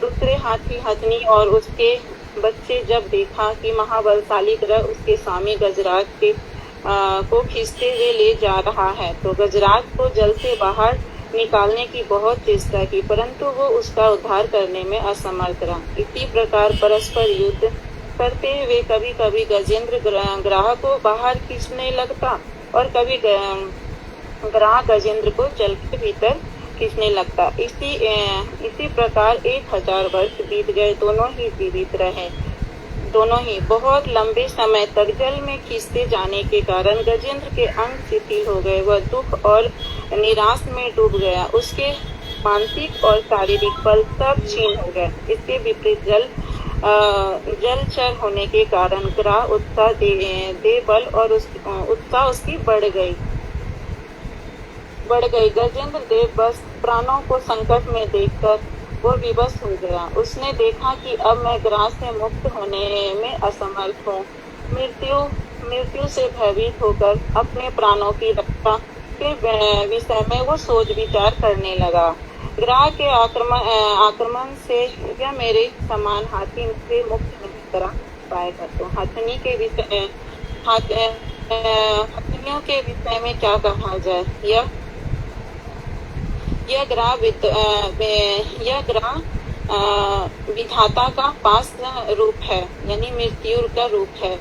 Speaker 3: दूसरे हाथी हथनी और उसके बच्चे जब देखा कि महाबलशाली ग्रह उसके स्वामी गजराज को खींचते हुए ले जा रहा है, तो गजराज को जल से बाहर निकालने की बहुत चेष्टा की, परंतु वो उसका उद्धार करने में असमर्थ रहा। इसी प्रकार परस्पर युद्ध करते हुए कभी कभी गजेंद्र ग्राह को बाहर खींचने लगता और कभी ग्राह गजेंद्र को जल के भीतर खींचने लगता। इसी प्रकार 1000 वर्ष बीत गए। दोनों ही जीवित रहे। दोनों ही बहुत लंबे समय तक जल में खींचते जाने के कारण गजेंद्र के अंग शिथिल हो गए। वह दुख और निराश में डूब गया। उसके मानसिक और शारीरिक बल सब क्षीण हो गए। इसके विपरीत जलचर होने के कारण ग्राह उत्साह दे बल और उत्साह उसकी बढ़ गई। गजेंद्र देव बस प्राणों को संकट में देखकर वो विवश हो गया। उसने देखा कि अब मैं ग्रास से मुक्त होने में असमर्थ हूँ। मृत्यु से भयभीत होकर अपने प्राणों की रक्षा के विषय में वो सोच विचार करने लगा। ग्राह के आक्रमण से यह मेरे समान हाथी से मुक्त नहीं करा पाएगा। तो हथनियों के विषय में क्या कहा जाए। यह ग्राह विधाता का पास रूप है, यानी मृत्यु का रूप है।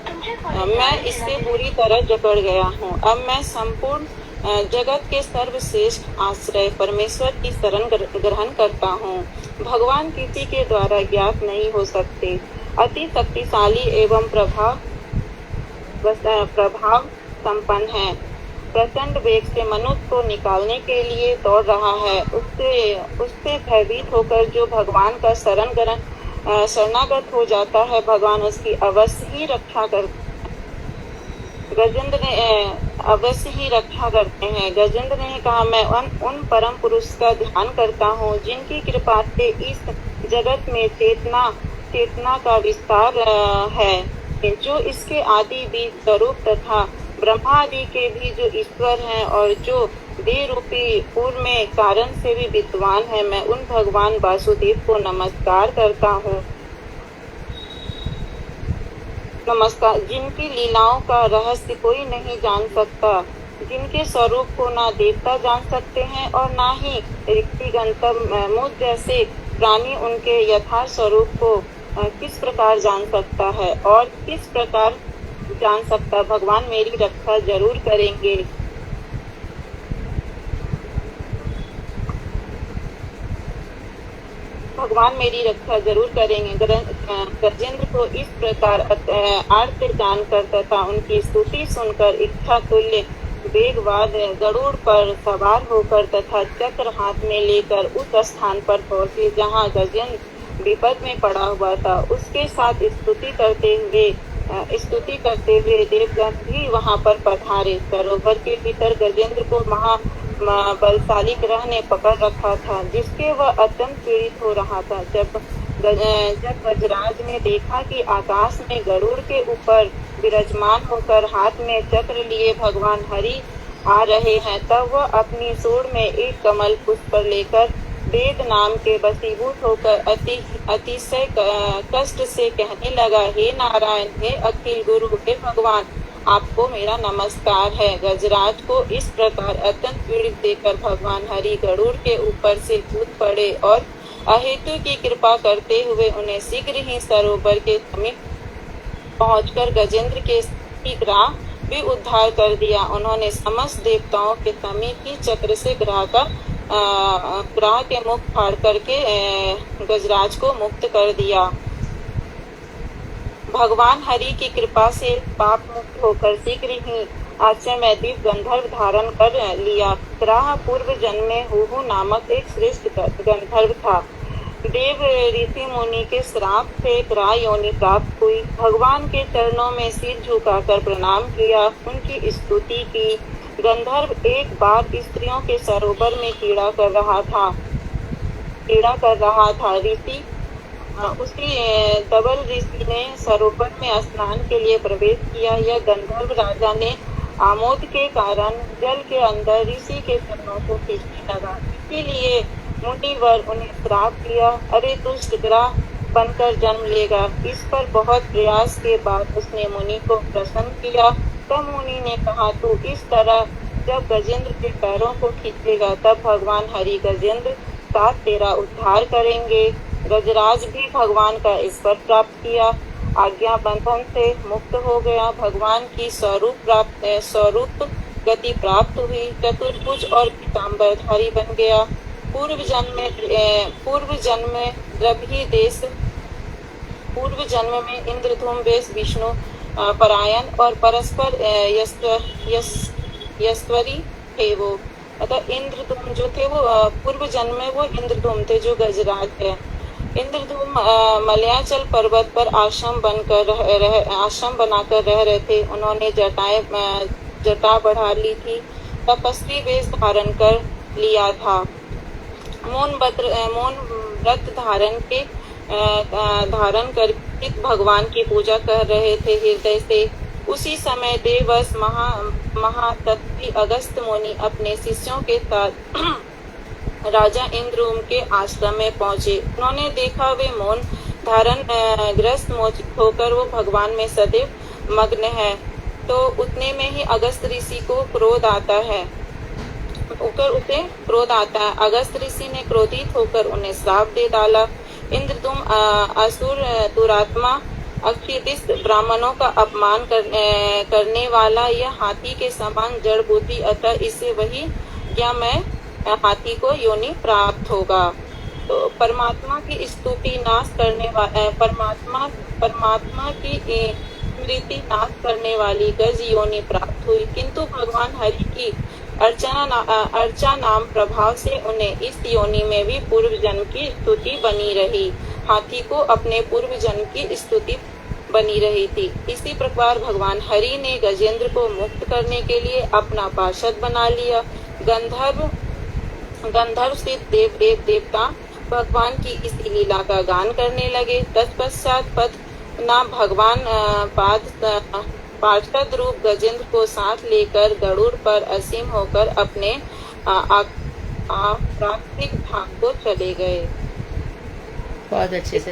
Speaker 3: मैं इससे बुरी तरह जकड़ गया हूँ। अब मैं संपूर्ण जगत के सर्वश्रेष्ठ आश्रय परमेश्वर की शरण ग्रहण करता हूँ। भगवान किसी के द्वारा ज्ञात नहीं हो सकते। अति शक्तिशाली एवं प्रभाव संपन्न है। प्रचंड वेग से मनुष्य को निकालने के लिए दौड़ रहा है। उससे भयभीत होकर जो भगवान का शरणागत हो जाता है, भगवान उसकी अवश्य ही रक्षा करते हैं। गजेंद्र ने कहा, मैं उन परम पुरुष का ध्यान करता हूँ जिनकी कृपा से इस जगत में चेतना का विस्तार है, जो इसके आदि बीज स्वरूप तथा ब्रह्मादि के भी जो ईश्वर हैं और जो देह रूपी पूर्व में कारण से भी विद्वान है। मैं उन भगवान वासुदेव को नमस्कार करता हूँ, जिनकी लीलाओं का रहस्य कोई नहीं जान सकता, जिनके स्वरूप को ना देवता जान सकते हैं और ना ही ऋषिगण मुझ जैसे प्राणी उनके यथार्थ स्वरूप को किस प्रकार जान सकता है और किस प्रकार जान सकता। भगवान मेरी रक्षा जरूर करेंगे। गजेंद्र को इस प्रकार अर्थ जानकर तथा उनकी स्तुति सुनकर इच्छा तुल्य वेगवाद गरुड़ पर सवार होकर तथा चक्र हाथ में लेकर उस स्थान पर पहुंचे जहां गजेंद्र विपद में पड़ा हुआ था। उसके साथ स्तुति करते हुए देवगण भी वहां पर पधारे। सरोवर के भीतर गजेंद्र को बलशाली ग्रह ने पकड़ रखा था, जिसके वह अत्यंत पीड़ित हो रहा था। जब गजराज ने देखा कि आकाश में गरुड़ के ऊपर विराजमान होकर हाथ में चक्र लिए भगवान हरि आ रहे हैं, तब वह अपनी सूंड में एक कमल पुष्प लेकर वेद नाम के वशीभूत होकर अतिशय कष्ट से कहने लगा, हे नारायण, हे अखिल गुरु, हे भगवान, आपको मेरा नमस्कार है। गजराज को इस प्रकार अत्यंत पीड़ित देखकर भगवान हरि गरुड़ के ऊपर से कूद पड़े और अहेतु की कृपा करते हुए उन्हें शीघ्र ही सरोवर के समीप पहुंचकर गजेंद्र के ग्राह भी उद्धार कर दिया। उन्होंने समस्त देवताओं के समीप ही चक्र से ग्राह के मुख फाड़ करके गजराज को मुक्त कर दिया। भगवान हरि की कृपा से पाप मुक्त होकर शीघ्र ही आश्चर्य दिव्य गंधर्व धारण कर लिया। ग्राह पूर्व जन्म में हुहु नामक एक श्रेष्ठ गंधर्व था। देव ऋषि मुनि के श्राप से ग्राह योनि प्राप्त हुई। भगवान के चरणों में सिर झुकाकर प्रणाम किया, उनकी स्तुति की। गंधर्व एक बार स्त्रियों के सरोवर में क्रीड़ा कर रहा था। ऋषि उसी धवल ऋषि ने सरोवर में स्नान के लिए प्रवेश किया। यह गंधर्व राजा ने आमोद के कारण जल के अंदर ऋषि के चरणों को खींचने लगा। इसीलिए मुनिवर उन्हें श्राप दिया, अरे दुष्ट ग्राह बनकर जन्म लेगा। इस पर बहुत प्रयास के बाद उसने मुनि को प्रसन्न किया। तब मुनि ने कहा, तू इस तरह जब गजेंद्र के पैरों को खींचेगा तब भगवान हरि गजेंद्र साथ तेरा उद्धार करेंगे। गजराज भी भगवान का ईश्वर प्राप्त किया, आज्ञा बंधन से मुक्त हो गया। भगवान की स्वरूप गति प्राप्त हुई, चतुर्भुज और पीताम्बरधारी बन गया। पूर्व जन्म में इंद्रधूम वेश विष्णु परायण और परस्पर यश्वरी थे। वो मतलब इंद्रधूम जो थे वो पूर्व जन्म में वो इंद्रधूम थे जो गजराज है। इंद्रधूम मलयाचल पर्वत पर आश्रम बनाकर रह रहे थे। उन्होंने जटा बढ़ा ली थी, तपस्वी वेश धारण कर लिया था। मौन व्रत धारण कर भगवान की पूजा कर रहे थे हृदय से। उसी समय देववश महातत्वी अगस्त मुनि अपने शिष्यों के साथ राजा इंद्रधूम के आश्रम में पहुंचे। उन्होंने देखा वे मौन धारण ग्रस्त होकर वो भगवान में सदैव मग्न है। तो उतने में ही अगस्त ऋषि को क्रोध आता है। अगस्त ऋषि ने क्रोधित होकर उन्हें श्राप दे डाला। इंद्रधूम असुर दुरात्मा अक्षितिश ब्राह्मणों का अपमान करने वाला यह हाथी के समान जड़ बुद्धि, अतः इसे वही क्या मैं हाथी को योनि प्राप्त होगा। तो परमात्मा की स्तुति नाश करने वाला परमात्मा की प्रकृति नाश करने वाली गज योनि प्राप्त हुई, किंतु भगवान हरि की अर्चा नाम प्रभाव से उन्हें इस योनि में भी पूर्व जन्म की स्तुति बनी रही। हाथी को अपने पूर्व जन्म की स्तुति बनी रही थी। इसी प्रकार भगवान हरि ने गजेंद्र को मुक्त करने के लिए अपना पार्षद बना लिया। गंधर्व से देवता भगवान की इस लीला का गान करने लगे। तत्पश्चात पद्मनाभ भगवान पार्षद रूप गजेंद्र को साथ लेकर गरुड़ पर असीम होकर अपने प्राकृतिक धाम को चले गए।
Speaker 2: बहुत अच्छे से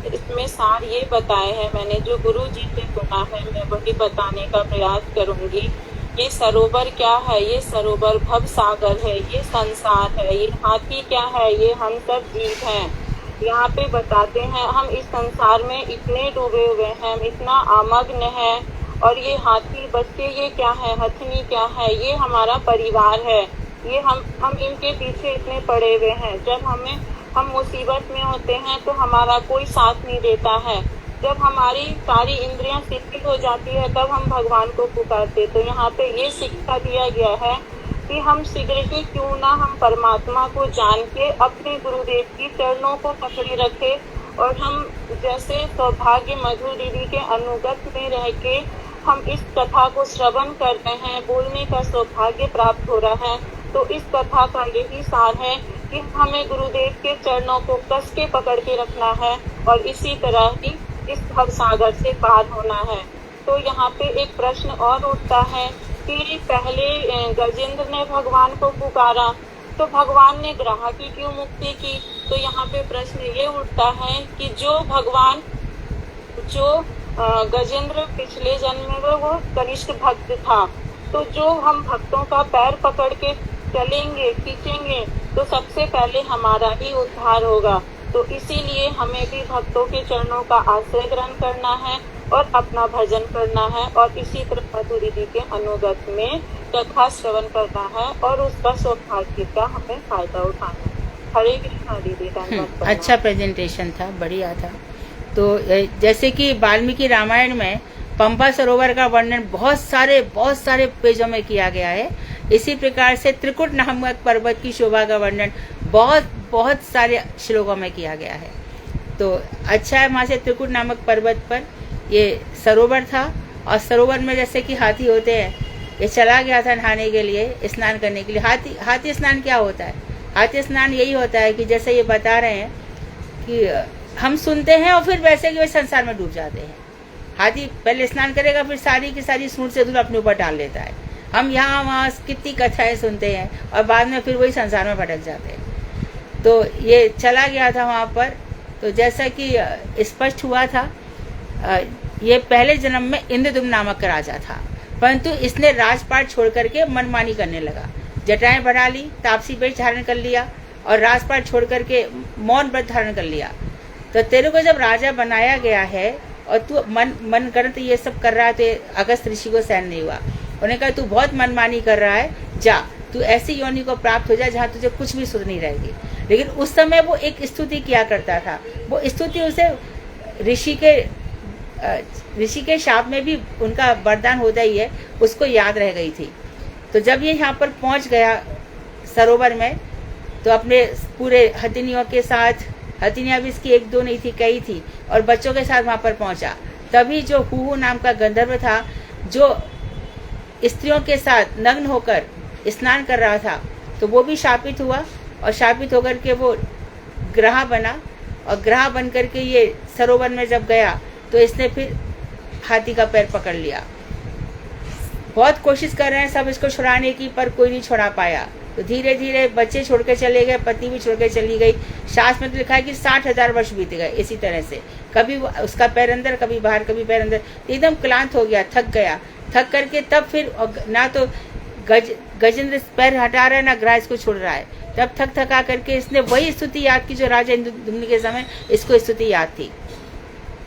Speaker 3: इसमें सार ये बताए हैं, मैंने जो गुरु जी से सुना है मैं वही बताने का प्रयास करूंगी। ये सरोवर क्या है? ये सरोवर भव सागर है, ये संसार है। ये हाथी क्या है? ये हम सब जीव हैं। यहाँ पे बताते हैं हम इस संसार में इतने डूबे हुए हैं, हम इतना आमग्न है। और ये हाथी बच्चे ये क्या है? हथनी क्या है? ये हमारा परिवार है। ये हम इनके पीछे इतने पड़े हुए हैं। जब हम मुसीबत में होते हैं तो हमारा कोई साथ नहीं देता है। जब हमारी सारी इंद्रियां शिथिल हो जाती है तब हम भगवान को पुकारते। तो यहाँ पे ये शिक्षा दिया गया है कि हम शीघ्र ही क्यों ना हम परमात्मा को जान के अपने गुरुदेव की चरणों को पकड़े रखे। और हम जैसे सौभाग्य मधु दीदी के अनुगत में रह के हम इस कथा को श्रवण करते हैं, बोलने का सौभाग्य प्राप्त हो रहा है। तो इस कथा का यही सार है कि हमें गुरुदेव के चरणों को कस के पकड़ के रखना है और इसी तरह ही इस भव सागर से पार होना है। तो यहाँ पे एक प्रश्न और उठता है कि पहले गजेंद्र ने भगवान को पुकारा तो भगवान ने ग्राह की क्यों मुक्ति की? तो यहाँ पे प्रश्न ये उठता है कि जो गजेंद्र पिछले जन्म में वो कनिष्ठ भक्त था, तो जो हम भक्तों का पैर पकड़ के चलेंगे खींचेंगे तो सबसे पहले हमारा ही उद्धार होगा। तो इसीलिए हमें भी भक्तों के चरणों का आश्रय ग्रहण करना है और अपना भजन करना है और इसी तरह मधु दीदी के अनुगत में कथा श्रवण करना है और उसका सौभाग्य का हमें फायदा उठाना है। हरे कृष्णा दीदी।
Speaker 2: अच्छा प्रेजेंटेशन था, बढ़िया था। तो जैसे कि वाल्मीकि रामायण में पंपा सरोवर का वर्णन बहुत सारे पेजों में किया गया है। इसी प्रकार से त्रिकुट नामक पर्वत की शोभा का वर्णन बहुत सारे श्लोकों में किया गया है। तो अच्छा है, वहाँ से त्रिकुट नामक पर्वत पर ये सरोवर था और सरोवर में जैसे कि हाथी होते हैं, ये चला गया था नहाने के लिए, स्नान करने के लिए। हाथी स्नान क्या होता है? हाथी स्नान यही होता है कि जैसे ये बता रहे हैं कि हम सुनते हैं और फिर वैसे कि वे संसार में डूब जाते हैं। हाथी पहले स्नान करेगा, फिर सारी की सारी सूंड से धूल अपने ऊपर डाल लेता है। हम यहाँ वहाँ कितनी कथाएं सुनते हैं और बाद में फिर वही संसार में भटक जाते हैं। तो ये चला गया था वहाँ पर। तो जैसा कि स्पष्ट हुआ था, ये पहले जन्म में इंद्रदुम्न नामक राजा था, परंतु इसने राजपाट छोड़ करके मनमानी करने लगा। जटाएं बढ़ा ली, तापसी वेश धारण कर लिया और राजपाट छोड़ करके मौन व्रत धारण कर लिया। तो तेरे को जब राजा बनाया गया है और तू मन गणत ये सब कर रहा है, तो अगस्त ऋषि को सहन नहीं हुआ। उन्होंने कहा तू बहुत मनमानी कर रहा है, जा तू ऐसी योनि को प्राप्त हो जा जहाँ तुझे कुछ भी सुध नहीं रहेगी। लेकिन उस समय वो एक स्तुति किया करता था। वो स्तुति उसे ऋषि के शाप में भी उनका वरदान होता ही है, उसको याद रह गई थी। तो जब ये यहाँ पर पहुँच गया सरोवर में, तो अपने पूरे हथिनियों के साथ, हथिनियाँ भी इसकी एक दो नहीं थी, कई थी, और बच्चों के साथ वहाँ पर पहुँचा। तभी जो हुहू नाम का गंधर्व था, जो स्त्रियों के साथ नग्न होकर स्नान कर रहा था, तो वो भी शापित हुआ और शापित होकर के वो ग्राह बना। और ग्राह बन करके ये सरोवर में जब गया तो इसने फिर हाथी का पैर पकड़ लिया। बहुत कोशिश कर रहे हैं सब इसको छुड़ाने की, पर कोई नहीं छुड़ा पाया। तो धीरे धीरे बच्चे छोड़ के चले गए, पत्नी भी छोड़ के चली गई। शास्त्र में तो लिखा है कि 60,000 वर्ष बीत गए इसी तरह से, कभी उसका पैर अंदर, कभी बाहर, कभी पैर अंदर। एकदम क्लांत हो गया, थक गया। थक करके तब फिर ना तो गजेंद्र पैर हटा रहा है, ना ग्राह इसको छोड़ रहा है। तब थका करके इसने वही स्तुति याद की जो राजा इंद्रदुम्न के समय इसको स्तुति याद थी।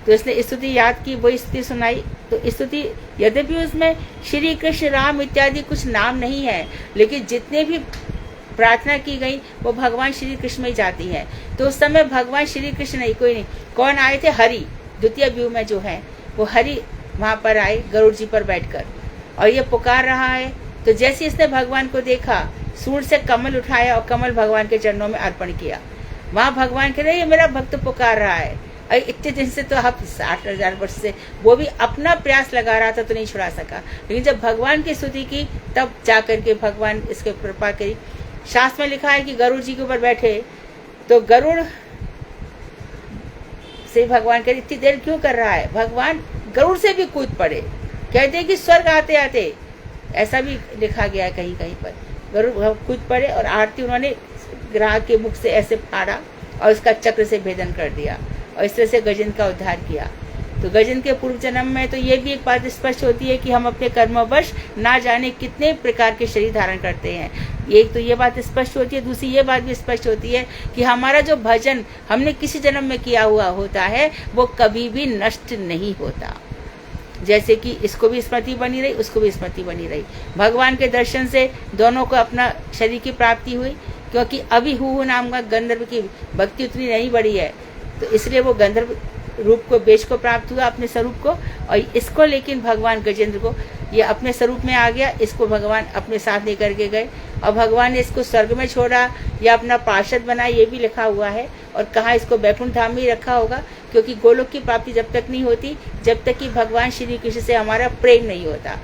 Speaker 2: तो इसने स्तुति याद की, वही स्तुति सुनाई। तो स्तुति, यद्यपि उसमें श्री कृष्ण, राम इत्यादि कुछ नाम नहीं है, लेकिन जितने भी प्रार्थना की गई वो भगवान श्री कृष्ण में जाती है। तो उस समय भगवान श्री कृष्ण नहीं, कोई नहीं, कौन आए थे? हरि, द्वितीय व्यू में जो है वो हरि वहां पर आए गरुड़ जी पर बैठकर, और ये पुकार रहा है। तो जैसे इसने भगवान को देखा, सूंड से कमल उठाया और कमल भगवान के चरणों में अर्पण किया। वहां भगवान कह रहे ये मेरा भक्त पुकार रहा है, अरे इतने दिन से तो आप 60,000 वर्ष से वो भी अपना प्रयास लगा रहा था तो नहीं छुड़ा सका, लेकिन जब भगवान की स्तुति की तब जाकर के भगवान इसके कृपा करी। शास्त्र में लिखा है कि गरुड़ जी के ऊपर बैठे तो गरुड़ से भगवान कह इतनी देर क्यों कर रहा है, भगवान गरुड़ से भी कूद पड़े, कहते हैं कि स्वर्ग आते आते, ऐसा भी लिखा गया है कहीं कहीं पर। गरुड़ कूद पड़े और आरती उन्होंने ग्राहक के मुख से ऐसे फाड़ा और उसका चक्र से भेदन कर दिया और इस तरह से गजेंद्र का उद्धार किया। तो गजेंद्र के पूर्व जन्म में तो ये भी एक बात स्पष्ट होती है कि हम अपने कर्मवश ना जाने कितने प्रकार के शरीर धारण करते हैं, एक तो ये बात स्पष्ट होती है। दूसरी ये बात भी स्पष्ट होती है कि हमारा जो भजन हमने किसी जन्म में किया हुआ होता है वो कभी भी नष्ट नहीं होता। जैसे कि इसको भी स्मृति बनी रही, उसको भी स्मृति बनी रही। भगवान के दर्शन से दोनों को अपना शरीर की प्राप्ति हुई, क्योंकि अभी हु नाम का गंधर्व की भक्ति उतनी नहीं बढ़ी है, तो इसलिए वो गंधर्व रूप को बेच को प्राप्त हुआ अपने स्वरूप को। और इसको लेकिन भगवान गजेंद्र को ये अपने स्वरूप में आ गया, इसको भगवान अपने साथ लेकर के गए और भगवान ने इसको स्वर्ग में छोड़ा या अपना पार्षद बनाया, ये भी लिखा हुआ है। और कहाँ इसको बैकुंठ धाम में ही रखा होगा, क्योंकि गोलोक की प्राप्ति जब तक नहीं होती जब तक कि भगवान श्री कृष्ण से हमारा प्रेम नहीं होता।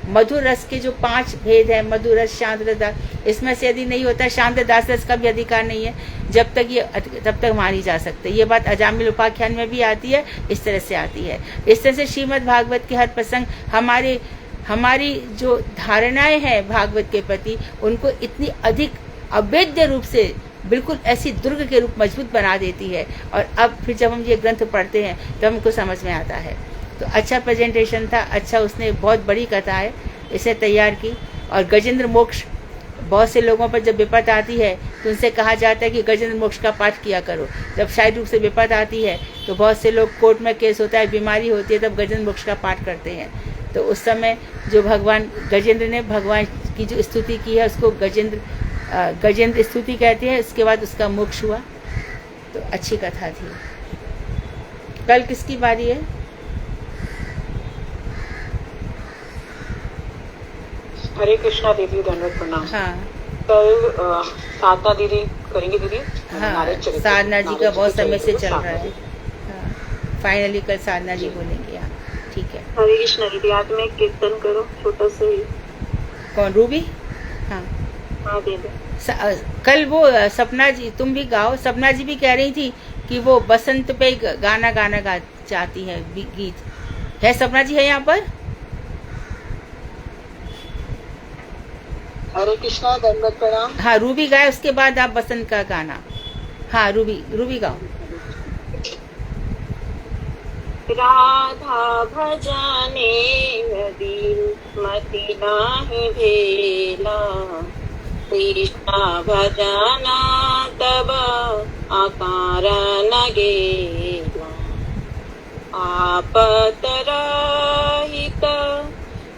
Speaker 2: मधुर रस के जो 5 भेद है, मधुर रस, शांत रस, इसमें से यदि नहीं होता, शांत दास रस का भी अधिकार नहीं है जब तक ये तब तक मानी जा सकते। ये बात अजामिल उपाख्यान में भी आती है, इस तरह से आती है। इस तरह से श्रीमद् भागवत के हर प्रसंग हमारी जो धारणाएं हैं भागवत के प्रति, उनको इतनी अधिक अभेद्य रूप से बिल्कुल ऐसी दुर्ग के रूप मजबूत बना देती है। और अब फिर जब हम ये ग्रंथ पढ़ते हैं तो हमको समझ में आता है। तो अच्छा प्रेजेंटेशन था, अच्छा उसने बहुत बड़ी कथा है इसे तैयार की। और गजेंद्र मोक्ष, बहुत से लोगों पर जब विपत आती है तो उनसे कहा जाता है कि गजेंद्र मोक्ष का पाठ किया करो। जब शारीरिक रूप से विपत आती है तो बहुत से लोग कोर्ट में केस होता है, बीमारी होती है, तब गजेंद्र मोक्ष का पाठ करते हैं। तो उस समय जो भगवान गजेंद्र ने भगवान की जो स्तुति की है उसको गजेंद्र स्तुति कहते हैं। उसके बाद उसका मोक्ष हुआ। तो अच्छी कथा थी। कल किसकी बारी है?
Speaker 4: हरे कृष्णा दीदी, दंडवत प्रणाम।
Speaker 2: हाँ,
Speaker 4: कल साधना दीदी करेंगे दीदी।
Speaker 2: हाँ, साधना जी का बहुत समय से चल रहा है। हाँ, फाइनली कल साधना जी बोलेंगे। हाँ, ठीक है।
Speaker 3: हरे कृष्णा दीदी, आज में कीर्तन करो छोटा सा ही।
Speaker 2: कौन? रूबी? हाँ
Speaker 3: हाँ दीदी।
Speaker 2: कल वो सपना जी, तुम भी गाओ। सपना जी भी कह रही थी कि वो बसंत पे गाना गा चाहती है, गीत है। सपना जी है यहाँ पर?
Speaker 4: हरे कृष्णा, दंडवत प्रणाम।
Speaker 2: हाँ, रूबी गाए, उसके बाद आप बसंत का गाना। हाँ, रूबी गाओ।
Speaker 3: राधा भजने यदि मति नाही भेला, कृष्णा भजना तब आकार न गेला। आपत रहित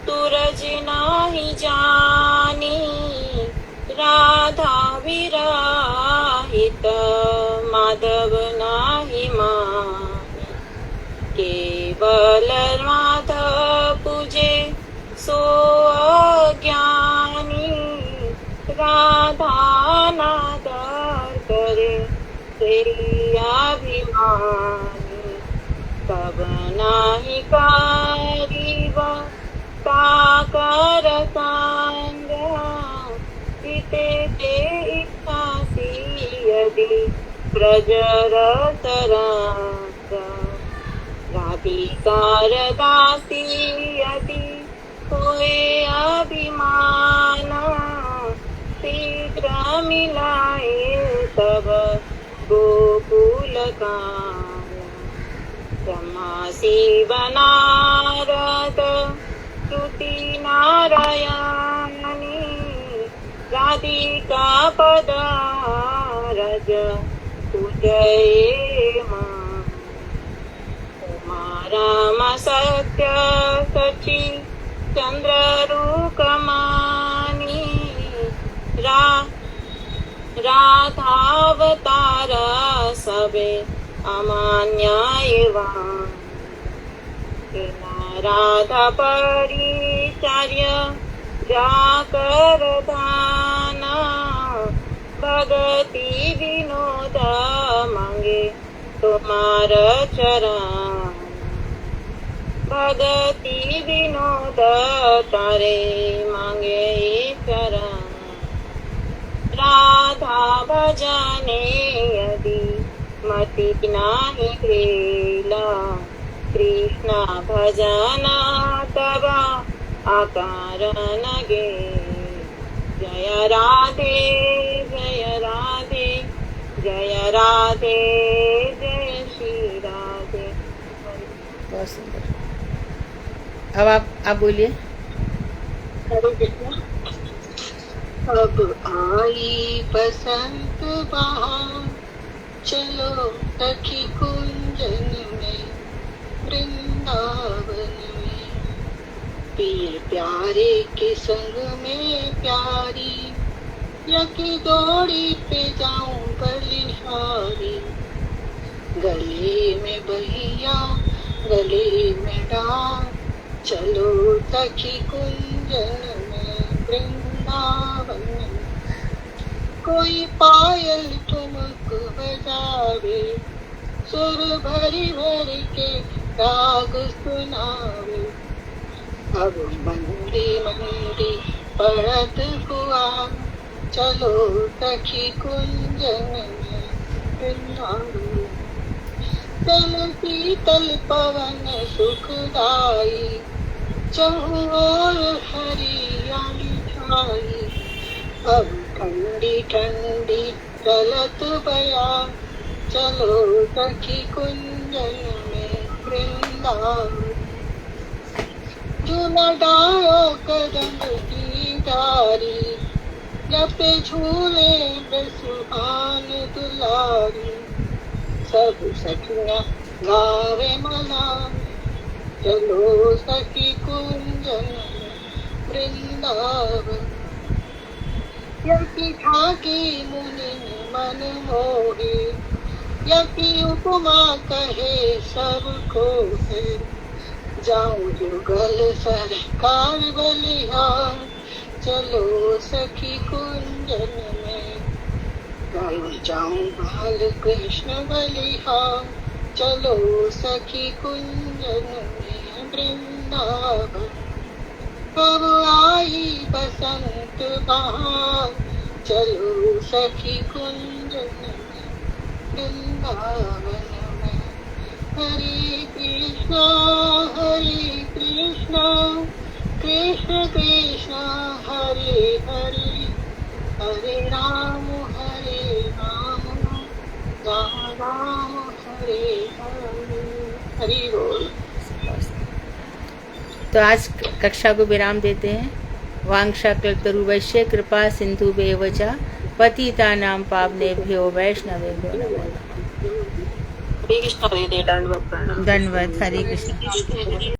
Speaker 3: तुरज नाही जानी, राधा विरहित माधव नाही मानी। केवल माधव पूजे सो अज्ञानी, राधा नादर करे तेरी अभिमानी। तब नाही करीब साकर संग, सीते ते इच्छासी यदि ब्रज रस रंग। राधिकार दासी यदि होए अभिमान, शीघ्र मिलाए तब गोकुल कान। ब्रह्मा शिव नारद स्तुति नारायणी, राधिका पद रज पूजये मान। उमा राम सत्य सची चंद्र रूकमानी, राधावतार सबे अमान्यायवान। राधा परिचार्य जाकर धाना, भगति विनोद मांगे तुम्हारा चरण, भगति विनोद तारे मांगे चरण। राधा भजने यदि मति नाही गेला, कृष्ण भजन तब आकार न गे। जय राधे जय राधे जय राधे जय श्री राधे।
Speaker 2: बहुत सुंदर। अब आप बोलिए।
Speaker 4: हरे कृष्ण। अब आई बसंत बहार, चलो सखी कुंजन में वृंदावन में, पिए प्यारे के संग में प्यारी, यकी दौड़ी पे जाऊं बलिहारी। गले में बहिया गले में डार, चलो सखी कुंजन में वृंदावन में। कोई पायल ठुमक बजावे, सुर भरी भरी के राग सुनावे। अब मंदी मंदी पड़त हुआ, चलो सखी कुंजन में वृंदावन। तल शीतल पवन सुखदाई, चहुं ओर हरियाली छाई। अब ठंडी ठंडी चलत बया, चलो सखी कुंजन में वृंदावन। झूला डालो कदम की डारी, जपे झूले में सुहान दुलारी। सब सखियां गावे मना, चलो सखी कुंजन में वृंदावन। यकी ठाकी मुनि मन मोहे, यकी उपमा कहे सबको है। जाऊं जुगल सरकार बलिहार, चलो सखी कुंजन में। जाऊं बाल कृष्ण बलिहार, चलो सखी कुंजन में वृंदावन। अब आई बसंत बहार, चलो सखी कुंजन में वृंदावन में। हरे कृष्णा कृष्ण कृष्ण हरे हरे, हरे राम राम राम हरे हरे। हरि बोल।
Speaker 2: तो आज कक्षा को विराम देते हैं। वांछा कल्पतरुभ्यश्च कृपा सिन्धुभ्येव च पतितानां पावनेभ्यो वैष्णवेभ्यो नमः।
Speaker 3: हरे कृष्ण। दंडवत प्रणाम।
Speaker 2: धन्यवाद। हरे कृष्ण।